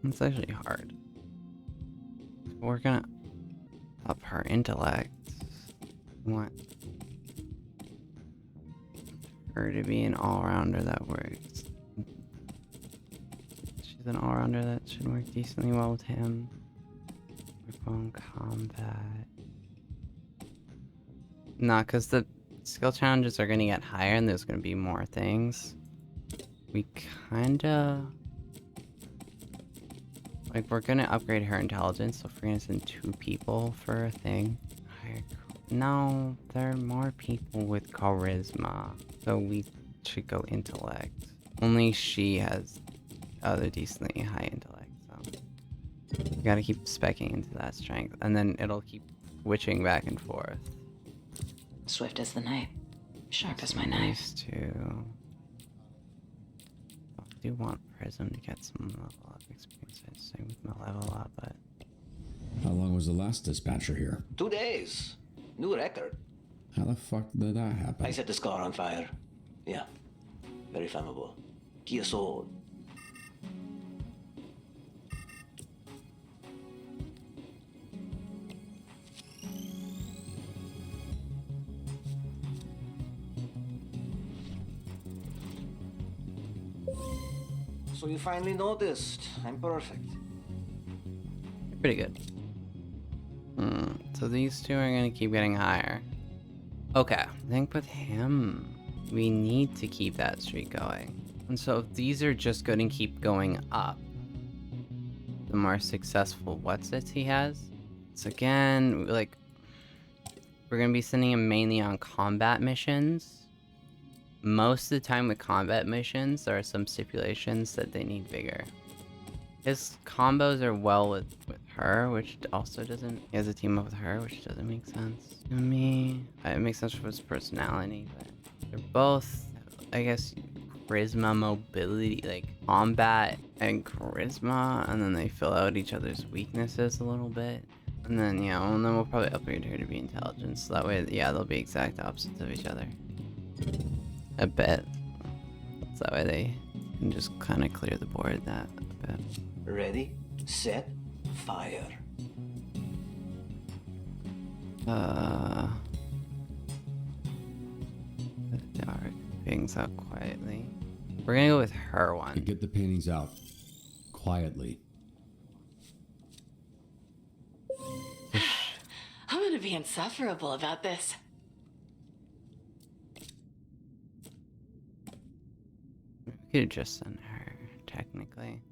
It's actually hard. We're gonna up her intellect. We want her to be an all-rounder that works. She's an all-rounder that should work decently well with him. On combat. Nah, because the skill challenges are gonna get higher and there's gonna be more things. We kinda... Like, we're gonna upgrade her intelligence, so if we're gonna send 2 people for a thing... No, there are more people with charisma, so we should go intellect. Only she has other decently high intellect, so... We gotta keep speccing into that strength, and then it'll keep switching back and forth. Swift as the night, sharp as my knife. Nice too. I do want Prism to get some level up experience. I'd say with my level up, but... How long was the last dispatcher here? 2 days. New record. How the fuck did that happen? I set this car on fire. Yeah. Very flammable. Kia sold. So you finally noticed. I'm perfect. Pretty good. So these 2 are gonna keep getting higher. Okay, I think with him, we need to keep that streak going. And so if these are just gonna keep going up, the more successful what's-its he has. So again, like, we're gonna be sending him mainly on combat missions. Most of the time with combat missions, there are some stipulations that they need vigor. His combos are well with her, which also doesn't... He has a team up with her, which doesn't make sense to me. It makes sense for his personality, but they're both, I guess, charisma, mobility, like combat and charisma, and then they fill out each other's weaknesses a little bit. And then, yeah, and then we'll probably upgrade her to be intelligence, so that way, yeah, they'll be exact opposites of each other. I bet. So that way they can just kind of clear the board that a bit. Ready, set, fire. The dark things out quietly. We're gonna go with her one. Get the paintings out quietly. I'm gonna be insufferable about this. We could just send her, technically.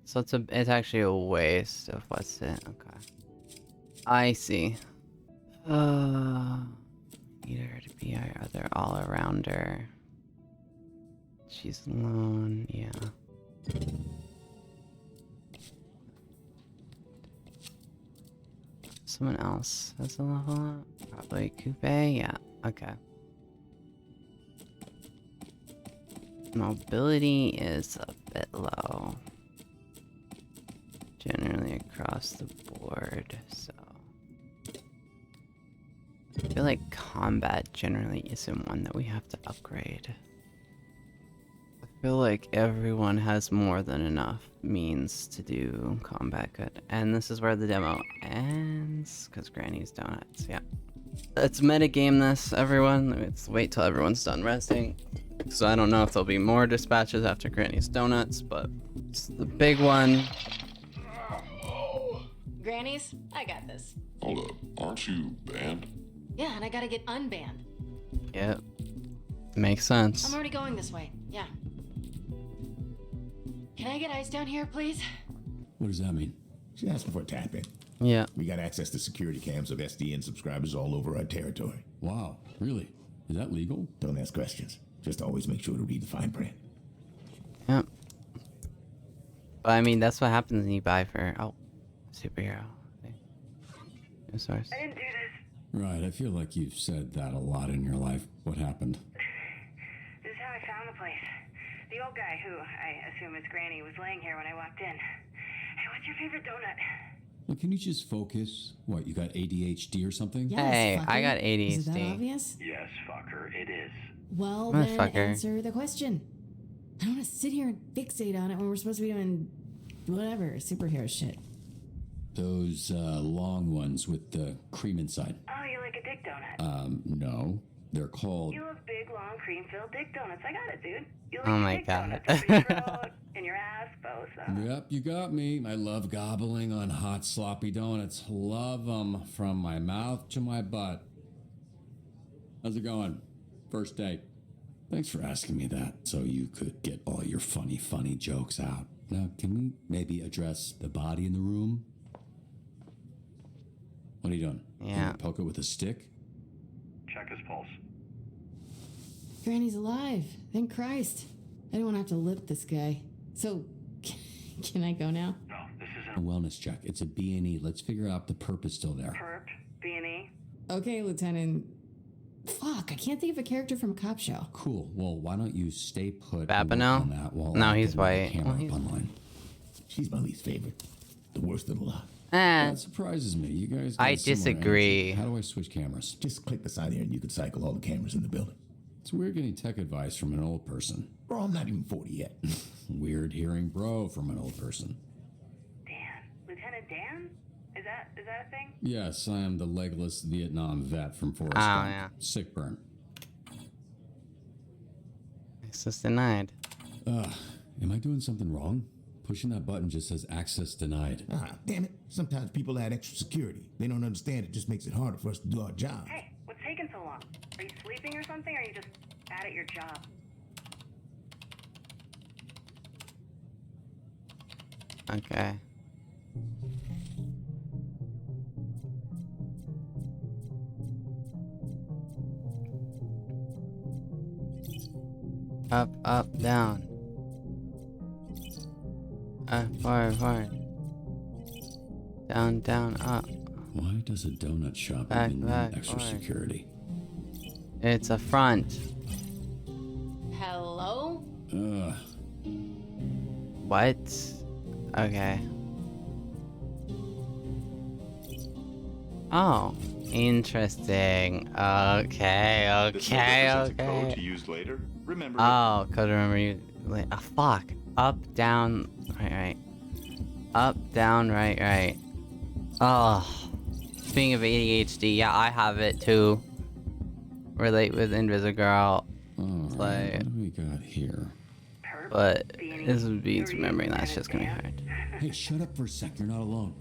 So it's actually a waste of what's it. Okay. I see. Need her to be our other all-arounder. She's alone, yeah. Someone else has a level up? Probably Coupe? Yeah, okay. Mobility is a bit low. Generally across the board, so... I feel like combat generally isn't one that we have to upgrade. I feel like everyone has more than enough means to do combat good. And this is where the demo ends, because Granny's Donuts, yeah. Let's metagame this, everyone. Let's wait till everyone's done resting. So I don't know if there'll be more dispatches after Granny's Donuts, but it's the big one. Grannies, I got this. Hold up, aren't you banned? Yeah, and I gotta get unbanned. Yep. Makes sense. I'm already going this way. Yeah. Can I get ice down here, please? What does that mean? She's asking for a tap in. Yeah. We got access to security cams of SDN subscribers all over our territory. Wow, really? Is that legal? Don't ask questions. Just always make sure to read the fine print. Yep. But I mean, that's what happens when you buy for, superhero. No source. I didn't do this. Right, I feel like you've said that a lot in your life. What happened? This is how I found the place. The old guy, who I assume is Granny, was laying here when I walked in. Hey, what's your favorite donut? Well, can you just focus? What, you got ADHD or something? Yes, hey, fucker. I got Is ADHD. that obvious? Yes, fucker, it is. Well, then Motherfucker. answer the question. I don't want to sit here and fixate on it when we're supposed to be doing whatever, superhero shit. Those long ones with the cream inside. Oh, you like a dick donut? No. They're called... You love big, long, cream-filled dick donuts. I got it, dude. You like Oh my dick God. donuts up your throat, in your ass, both. Yep, you got me. I love gobbling on hot, sloppy donuts. Love them from my mouth to my butt. How's it going? First date. Thanks for asking me that so you could get all your funny jokes out. Now, can we maybe address the body in the room? What are you doing? Yeah. You poke it with a stick? Check his pulse. Granny's alive. Thank Christ. I don't want to have to lip this guy. So, can I go now? No, this A wellness check. It's a B&E. Let's figure out the perp is still there. Perp, B&E. Okay, Lieutenant. Fuck, I can't think of a character from a cop show. Cool. Well, why don't you stay put Babineau? on that while No, I he's get my white. camera Oh, he's- up online. She's my least favorite. The worst of the lot. That surprises me. You guys got I a similar disagree. energy. How do I switch cameras? Just click the side here and you can cycle all the cameras in the building. It's weird getting tech advice from an old person. Bro, I'm not even 40 yet. Weird hearing bro from an old person. Dan. Lieutenant Dan? Is that a thing? Yes, I am the legless Vietnam vet from Forrest Oh, Gump. yeah. Sick burn. Access denied. Am I doing something wrong? Pushing that button just says access denied. Ah, damn it. Sometimes people add extra security. They don't understand it just makes it harder for us to do our job. Hey, what's taking so long? Are you sleeping or something, or are you just bad at your job? Okay. Up, up, down. Forward, forward. Down, down, up. Why does a donut shop Back, even back, need extra forward. security? It's a front. Hello? Ugh. What? Okay. This Oh, interesting. Okay, okay, number presents a code okay. to use later. Remember. Oh, code remember you. Oh, fuck. Up, down, right, right. Up, down, right, right. Oh. Speaking of ADHD, yeah, I have it too. Relate with Invisigirl. Alright, Like, what do we got here? but this would be remembering that's just gonna be hard. Hey, shut up for a sec. You're not alone.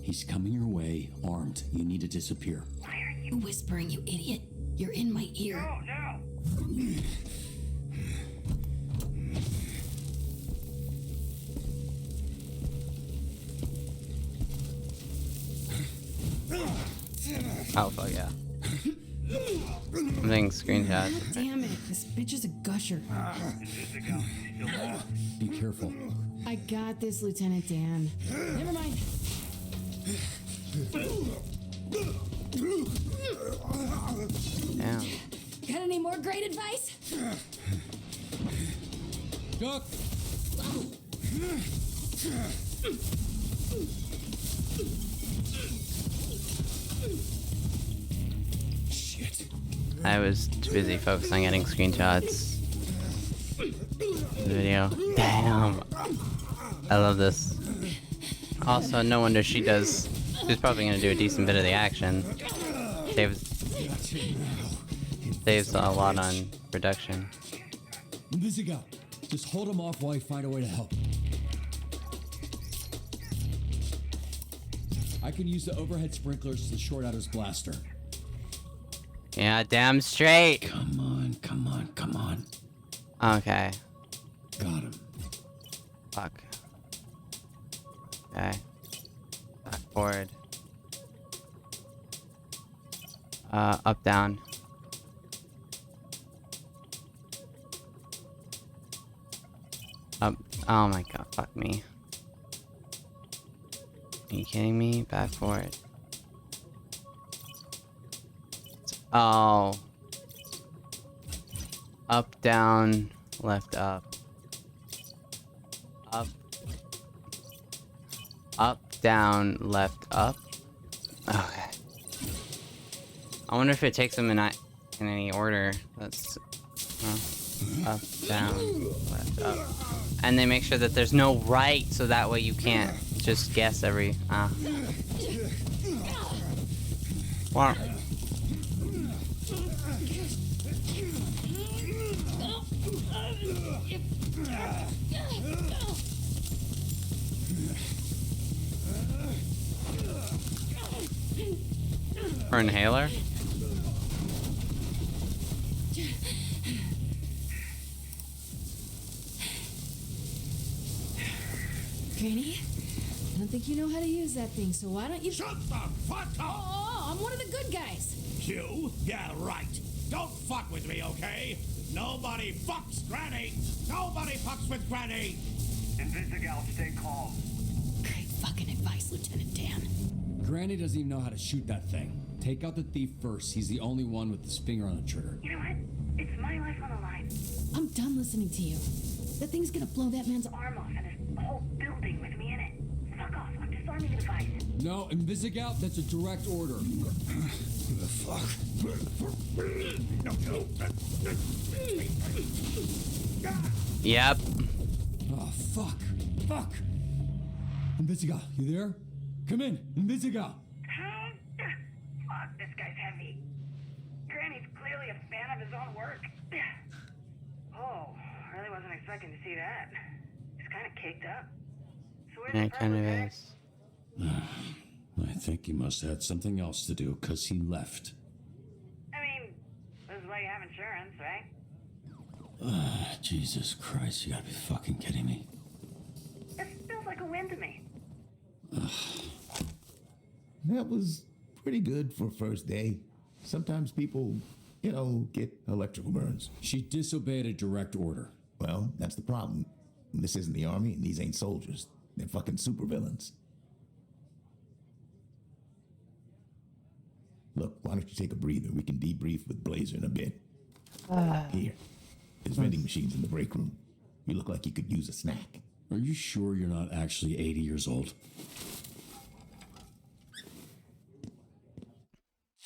He's coming your way, armed. You need to disappear. Why are you whispering, you idiot? You're in my ear. Oh, fuck yeah. I'm taking screenshots. Damn it, this bitch is a gusher. Be careful. I got this, Lieutenant Dan. Never mind. Damn. Got any more great advice? Duck! Shit. I was too busy focused on getting screenshots. The video. Damn. I love this. Also, no wonder she does. She's probably gonna do a decent bit of the action. Saves a lot on production. Busy guy. Just hold him off while I find a way to help. I can use the overhead sprinklers to short out his blaster. Yeah, damn straight. Come on, come on, come on. Okay. Got him. Fuck. Okay. Back forward. Up, down. Up. Oh my god, fuck me. Are you kidding me? Back forward. Oh. Up, down, left, up. Up. Up, down, left, up. Okay. I wonder if it takes them in any order. That's... up, down, left, up. And they make sure that there's no right, so that way you can't just guess every, Wow. Or inhaler? Granny, I don't think you know how to use that thing, so why don't you— Shut the fuck up! Oh, I'm one of the good guys. You? Yeah, right. Don't fuck with me, okay? Nobody fucks Granny! Nobody fucks with Granny! Invisigal, stay calm. Great fucking advice, Lieutenant Dan. Granny doesn't even know how to shoot that thing. Take out the thief first. He's the only one with his finger on the trigger. You know what? It's my life on the line. I'm done listening to you. That thing's gonna blow that man's Arm off and this whole building with me in it. Fuck off. I'm disarming the device. No, Invisigal, that's a direct order. The fuck? Yep. Oh, fuck. Fuck. Invisigal, you there? Come in, Invisigal. Fuck, this guy's heavy. Granny's clearly a fan of his own work. Oh, really wasn't expecting to see that. He's kind of caked up. So where's Yeah, the it kind of pervert, is. I think he must have had something else to do, because he left. I mean, this is why you have insurance, right? Jesus Christ, you gotta be fucking kidding me. This feels like a win to me. That was pretty good for first day. Sometimes people, get electrical burns. She disobeyed a direct order. Well, that's the problem. This isn't the army, and these ain't soldiers. They're fucking supervillains. Look, why don't you take a breather? We can debrief with Blazer in a bit. Here. There's vending machines in the break room. You look like you could use a snack. Are you sure you're not actually 80 years old?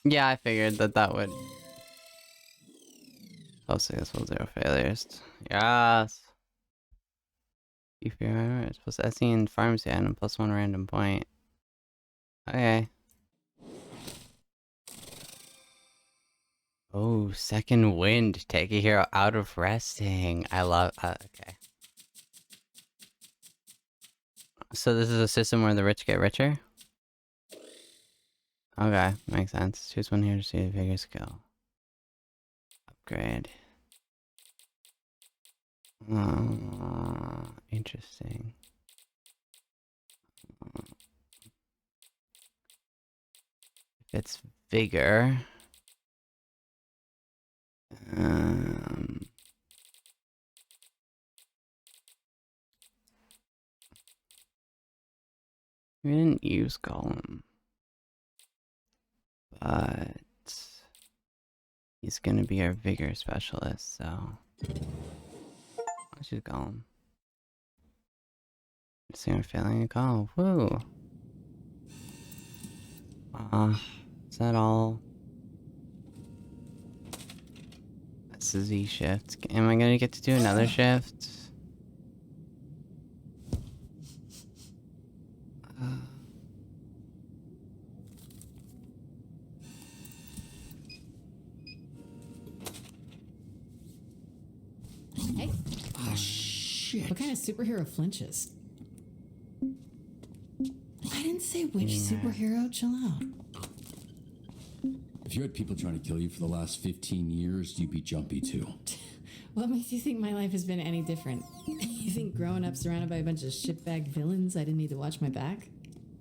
Yeah, I figured that would. Successful, 0 failures. Yes. You fear it's plus SE and pharmacy item plus 1 random point. Okay. Oh, second wind. Take a hero out of resting. I love. Okay. So this is a system where the rich get richer? Okay, makes sense. Choose one here to see the bigger skill. Upgrade. Interesting. If it's bigger. We didn't use Golem. But he's gonna be our vigor specialist, so let's just call him. See, I'm failing a call. Woo! Is that all? That's the Z shift. Am I gonna get to do another shift? Hey. Ah, shit. What kind of superhero flinches? I didn't say which superhero. Chill out. If you had people trying to kill you for the last 15 years, you'd be jumpy too. What makes you think my life has been any different? You think growing up surrounded by a bunch of shitbag villains, I didn't need to watch my back?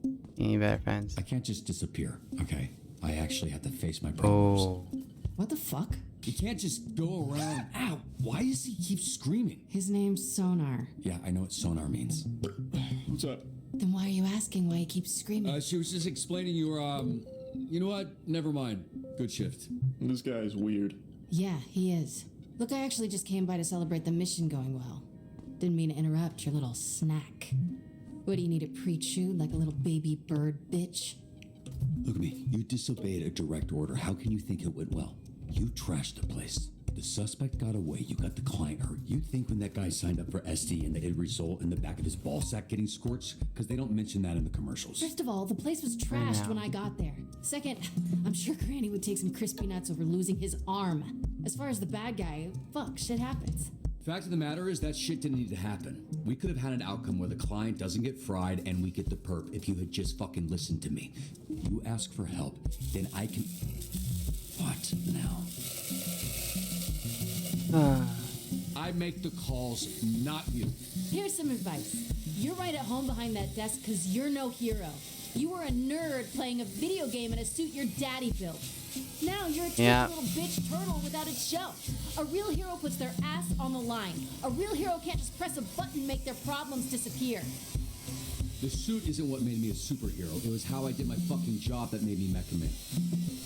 You need better friends. I can't just disappear, okay? I actually have to face my problems. Oh. What the fuck? You can't just go around. Ow! Why does he keep screaming? His name's Sonar. Yeah, I know what sonar means. What's up? Then why are you asking why he keeps screaming? She was just explaining you were, you know what? Never mind. Good shift. This guy's weird. Yeah, he is. Look, I actually just came by to celebrate the mission going well. Didn't mean to interrupt your little snack. What, do you need it pre-chewed like a little baby bird, bitch? Look at me. You disobeyed a direct order. How can you think it went well? You trashed the place. The suspect got away. You got the client hurt. You think when that guy signed up for SD and it'd result in the back of his ball sack getting scorched? Because they don't mention that in the commercials. First of all, the place was trashed when I got there. Second, I'm sure Granny would take some crispy nuts over losing his arm. As far as the bad guy, fuck, shit happens. Fact of the matter is that shit didn't need to happen. We could have had an outcome where the client doesn't get fried and we get the perp if you had just fucking listened to me. You ask for help, then I can... What now? I make the calls, not you. Here's some advice. You're right at home behind that desk because you're no hero. You were a nerd playing a video game in a suit your daddy built. Now you're a cheap little bitch turtle without its shell. A real hero puts their ass on the line. A real hero can't just press a button and make their problems disappear. The suit isn't what made me a superhero. It was how I did my fucking job that made me Mecha Man.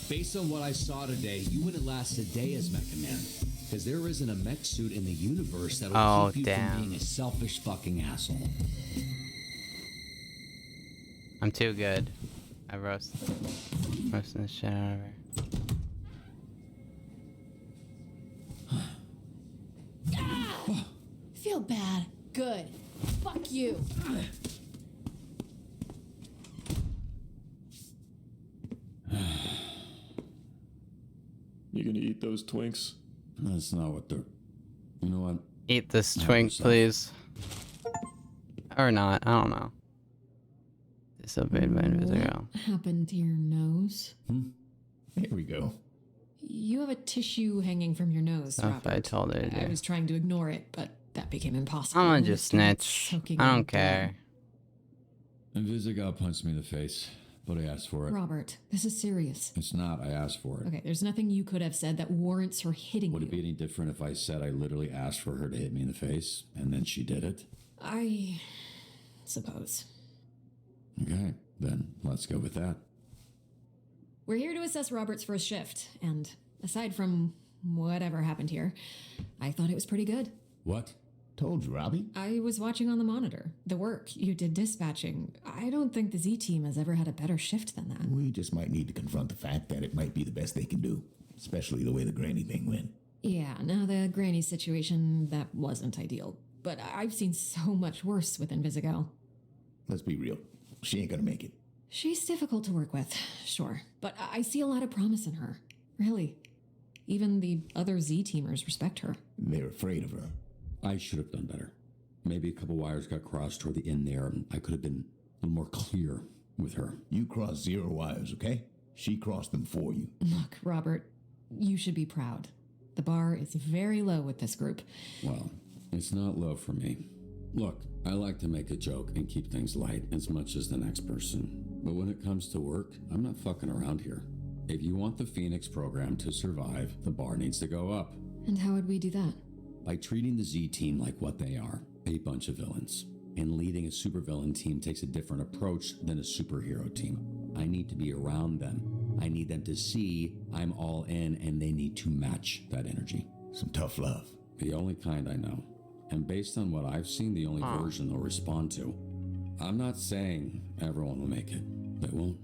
Based on what I saw today, you wouldn't last a day as Mecha Man. Because there isn't a mech suit in the universe that'll keep you from being a selfish fucking asshole. I'm too good. I roasting the shit out of her. Feel bad. Good. Fuck you. You gonna eat those Twinks? That's not what they're... You know what? Eat this twink, please. Or not. I don't know. Disobeyed by Invisible. What happened to your nose? There we go. You have a tissue hanging from your nose, Robert. I told her to. I was trying to ignore it, but that became impossible. I'm gonna just snitch. I don't care. Invisigal punched me in the face, but I asked for it. Robert, this is serious. It's not. I asked for it. Okay, there's nothing you could have said that warrants her hitting Would you. it be any different if I said I literally asked for her to hit me in the face, and then she did it? I suppose. Okay, then let's go with that. We're here to assess Robert's first shift, and aside from whatever happened here, I thought it was pretty good. What? Told you, Robbie. I was watching on the monitor. The work you did dispatching. I don't think the Z team has ever had a better shift than that. We just might need to confront the fact that it might be the best they can do, especially the way the Granny thing went. Yeah, now the Granny situation, that wasn't ideal. But I've seen so much worse with Invisigal. Let's be real. She ain't gonna make it. She's difficult to work with, sure. But I see a lot of promise in her. Really. Even the other Z-teamers respect her. They're afraid of her. I should have done better. Maybe a couple wires got crossed toward the end there. I could have been a little more clear with her. You crossed 0 wires, okay? She crossed them for you. Look, Robert, you should be proud. The bar is very low with this group. Well, it's not low for me. Look, I like to make a joke and keep things light as much as the next person. But when it comes to work, I'm not fucking around here. If you want the Phoenix program to survive, the bar needs to go up. And how would we do that? By treating the Z team like what they are, a bunch of villains. And leading a supervillain team takes a different approach than a superhero team. I need to be around them. I need them to see I'm all in, and they need to match that energy. Some tough love. The only kind I know. And based on what I've seen, the only version they'll respond to. I'm not saying everyone will make it. They won't.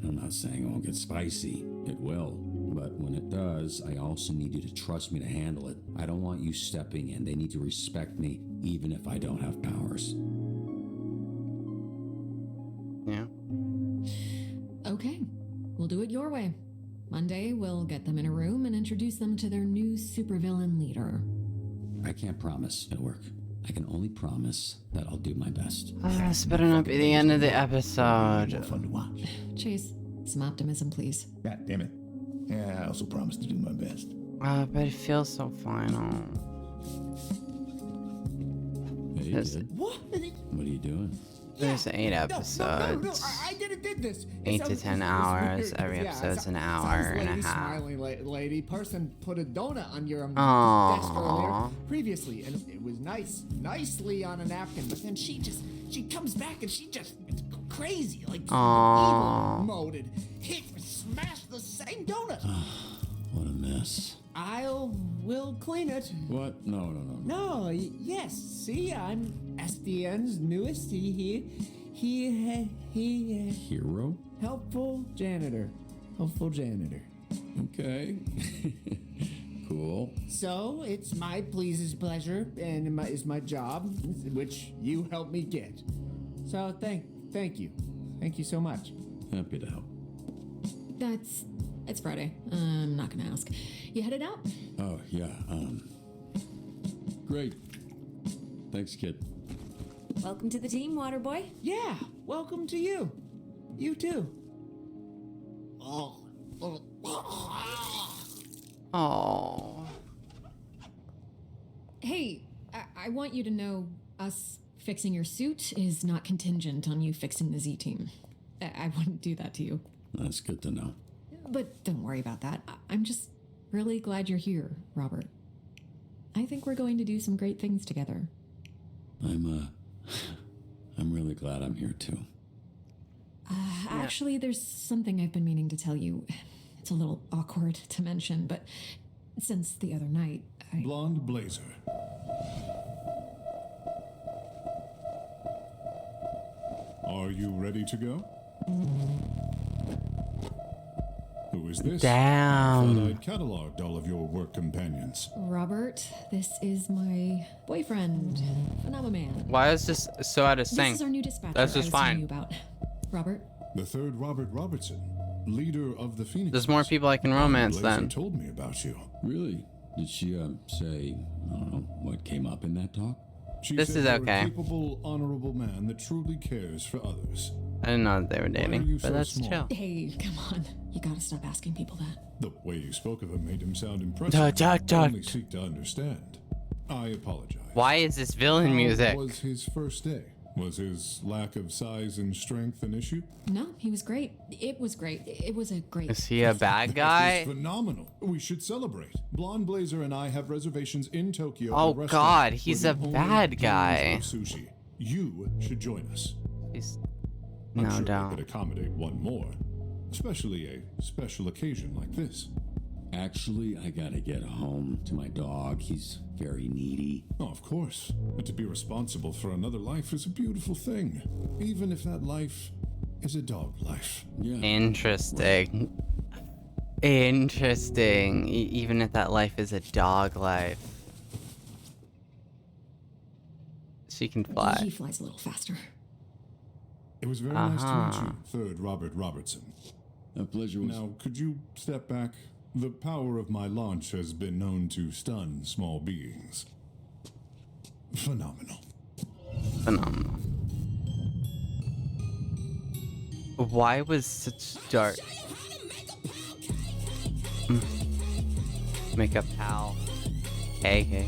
I'm not saying it won't get spicy. It will. But when it does, I also need you to trust me to handle it. I don't want you stepping in. They need to respect me, even if I don't have powers. Yeah. Okay. We'll do it your way. Monday, we'll get them in a room and introduce them to their new supervillain leader. I can't promise it'll work. I can only promise that I'll do my best. This better not be the end of the episode. More fun to watch. Chase, some optimism, please. God damn it. Yeah, I also promise to do my best. But it feels so final. Hey, kid. What are you doing? There's 8 episodes. I did this. 8 to 10 hours. Every episode's an hour and a half. Smiling lady person put a donut on your desk earlier previously, and it was nicely on a napkin. But then she comes back and it's crazy, like evil mode, and hit and smash the same donut. What a mess. We'll clean it. What? No. No, yes. See, I'm SDN's newest. He Hero? Helpful janitor. Okay. Cool. So it's my pleases pleasure, and it's my job, which you helped me get. So thank you. Thank you so much. Happy to help. It's Friday. I'm not gonna ask. You headed out? Oh, yeah, great. Thanks, kid. Welcome to the team, Waterboy. Yeah, welcome to you. You too. Oh. Hey, I want you to know us fixing your suit is not contingent on you fixing the Z team. I wouldn't do that to you. That's good to know. But don't worry about that. I'm just really glad you're here, Robert. I think we're going to do some great things together. I'm really glad I'm here too. Actually, there's something I've been meaning to tell you. It's a little awkward to mention, but since the other night, Blonde Blazer. Are you ready to go? Who is this? Damn. I thought I'd cataloged all of your work companions. Robert, this is my boyfriend, Phenomenon. Why is this so out of sync? This is our new dispatcher. That's just I was telling you fine. about. Robert? The third Robert Robertson, leader of the Phoenix. There's more people I can romance Blazer then. told me about you. Really? Did she say, I don't know, what came up in that talk? She This said is you're okay. A capable, honorable man that truly cares for others. I didn't know that they were Why are dating, you but so that's small? chill. Hey, come on. You gotta stop asking people that. The way you spoke of him made him sound impressive. Duck. I only seek to understand. I apologize. Why is this villain music? How was his first day? Was his lack of size and strength an issue? No, he was great. It was great. It was a great... Is he a bad guy? This is phenomenal. We should celebrate. Blonde Blazer and I have reservations in Tokyo. Oh at a restaurant God, he's where a the owner bad deals guy. with Sushi. You should join us. No, I'm sure don't. I could accommodate one more, especially a special occasion like this. Actually, I gotta get home to my dog. He's very needy. Oh, of course. But to be responsible for another life is a beautiful thing, even if that life is a dog life. Yeah. Interesting. Interesting. Even if that life is a dog life. She can fly. He flies a little faster. It was very nice to meet you, third Robert Robertson. A pleasure was... Now, could you step back? The power of my launch has been known to stun small beings. Phenomenal. Phenomenal. Why was such dark? Make a pal. Hey.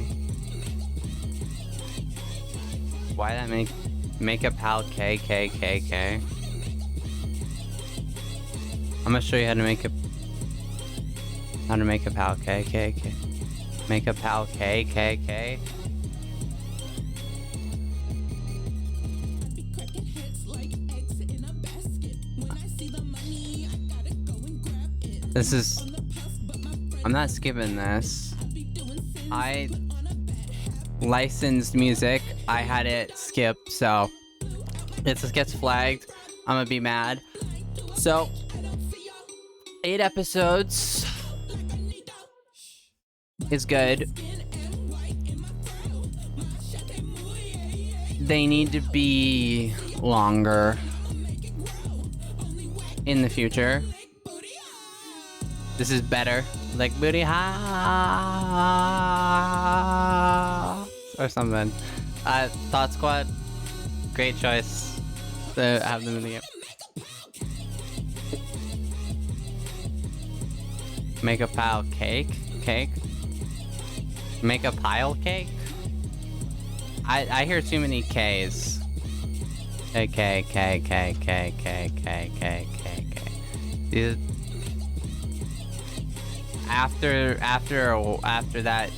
Why that make a pal K? I'm gonna show you how to make a pal K. Make a pal K. This is... I'm not skipping this. I licensed music. I had it skip, so if this gets flagged, I'm gonna be mad. So, 8 episodes is good. They need to be longer in the future. This is better. Like booty ha or something. Thought Squad, great choice to have them in the game. Make a pile cake. Make a pile cake. I hear too many K's. K. These. After that,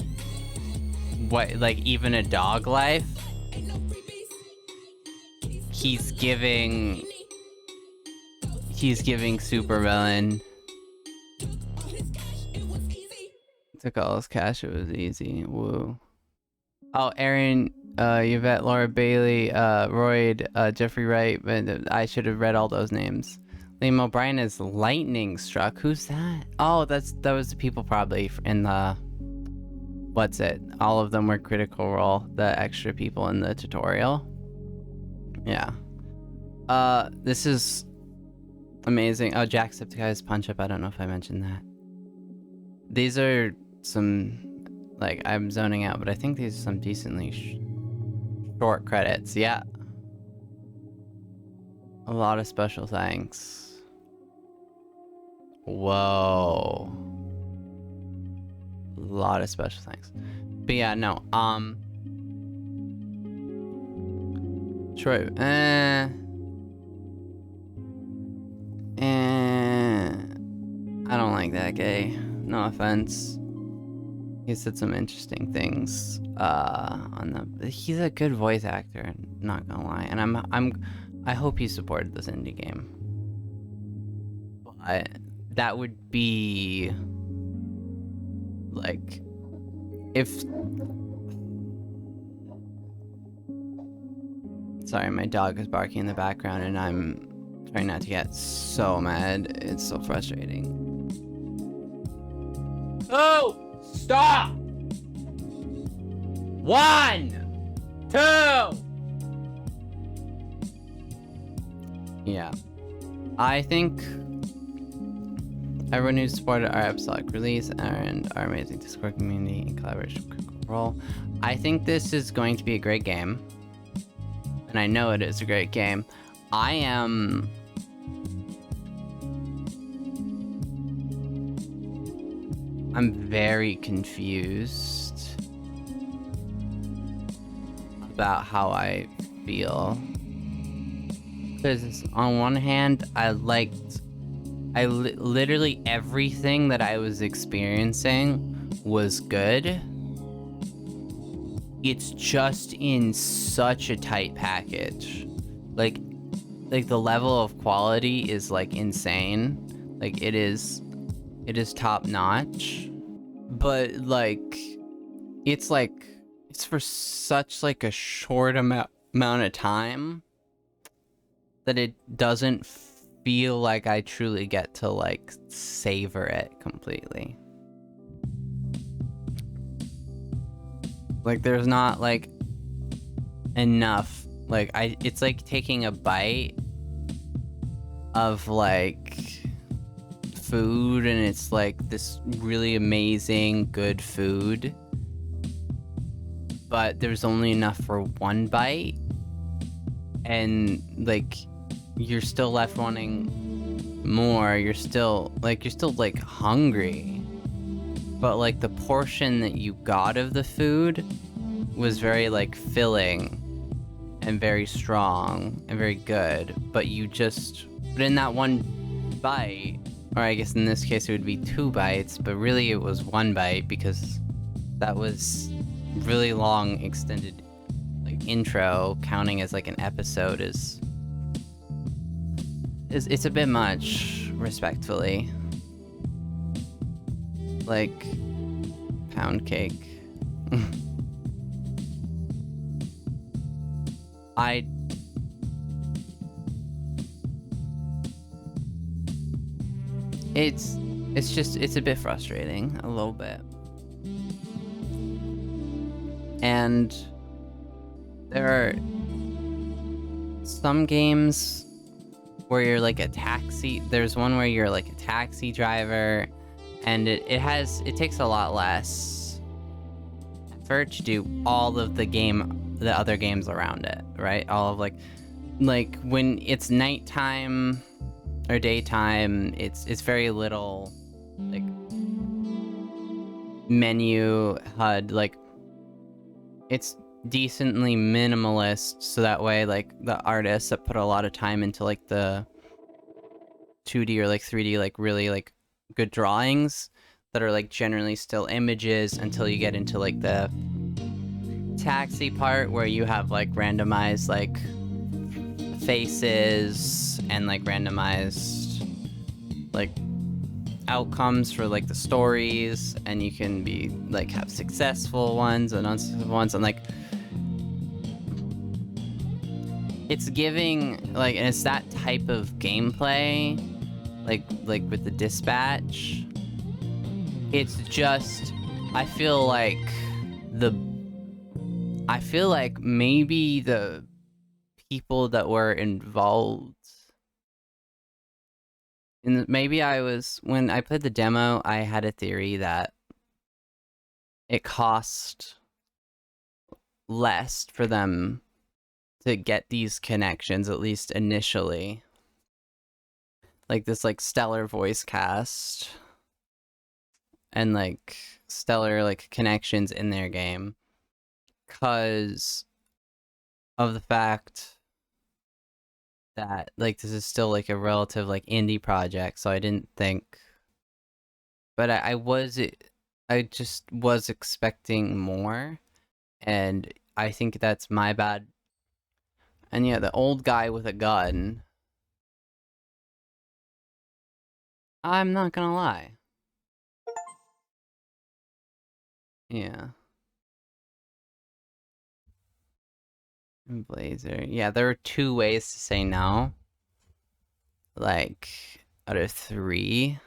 what, like, even a dog life? He's giving supervillain. Took all his cash, it was easy. Woo. Oh, Aaron, Yvette, Laura Bailey, Royd, Jeffrey Wright, but I should have read all those names. Liam O'Brien is lightning struck. Who's that? Oh, that was the people probably in the what's it? All of them were Critical Role, the extra people in the tutorial. Yeah. This is amazing. Oh, Jacksepticeye's punch up. I don't know if I mentioned that. These are some, like, I'm zoning out, but I think these are some decently short credits. Yeah. A lot of special thanks. Whoa. A lot of special thanks. But yeah, no, Troy, I don't like that guy. No offense. He said some interesting things on the. He's a good voice actor, not gonna lie, and I hope he supported this indie game. But that would be like if. Sorry, my dog is barking in the background, and I'm trying not to get so mad. It's so frustrating. Oh! Stop! 1, 2! Yeah. I think everyone who supported our episodic release and our amazing Discord community and collaboration Critical Role. I think this is going to be a great game. And I know it is a great game. I'm very confused about how I feel. Because on one hand, literally everything that I was experiencing was good. It's just in such a tight package. Like the level of quality is like insane. Like it is top notch. But like it's for such like a short amount of time that it doesn't feel like I truly get to like savor it completely. Like there's not like enough, like it's like taking a bite of like food, and it's like this really amazing good food, but there's only enough for one bite, and like you're still left wanting more. You're still like hungry, but like the portion that you got of the food was very like filling and very strong and very good, but in that one bite, or I guess in this case it would be 2 bites, but really it was 1 bite because that was really long extended like intro, counting as like an episode is it's a bit much, respectfully. Like pound cake. It's a bit frustrating, a little bit. And there are some games where you're like a taxi. There's one where you're like a taxi driver, and it takes a lot less effort to do all of the other games around it, right? All of like when it's nighttime or daytime, it's very little like menu HUD, like it's decently minimalist, so that way like the artists that put a lot of time into like the 2D or like 3D like really like good drawings that are like generally still images until you get into like the taxi part where you have like randomized like faces and like randomized like outcomes for like the stories, and you can be like have successful ones and unsuccessful ones, and like it's giving like, and it's that type of gameplay like with the dispatch. It's just I feel like maybe the people that were involved in when I played the demo, I had a theory that it cost less for them to get these connections, at least initially. Like this like stellar voice cast and like stellar like connections in their game, because of the fact that like this is still like a relative like indie project. So I didn't think, but I just was expecting more, and I think that's my bad. And yeah, the old guy with a gun, I'm not gonna lie. Yeah. And Blazer. Yeah, there are 2 ways to say no. Like, out of 3.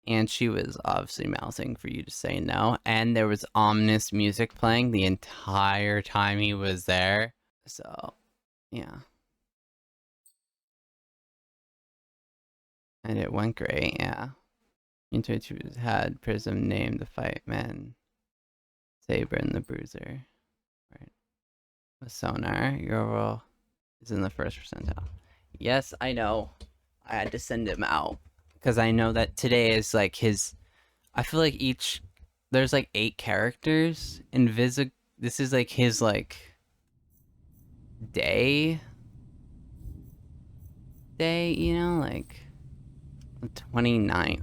And she was obviously mouthing for you to say no. And there was ominous music playing the entire time he was there. So, yeah. And it went great, yeah. Intuitive had Prism named the fight man. Saber and the Bruiser. Right. With Sonar, your role is in the first percentile. Yes, I know. I had to send him out. Because I know that today is like his... I feel like there's like 8 characters in Visa. This is like his like... day, you know? Like... the 29th.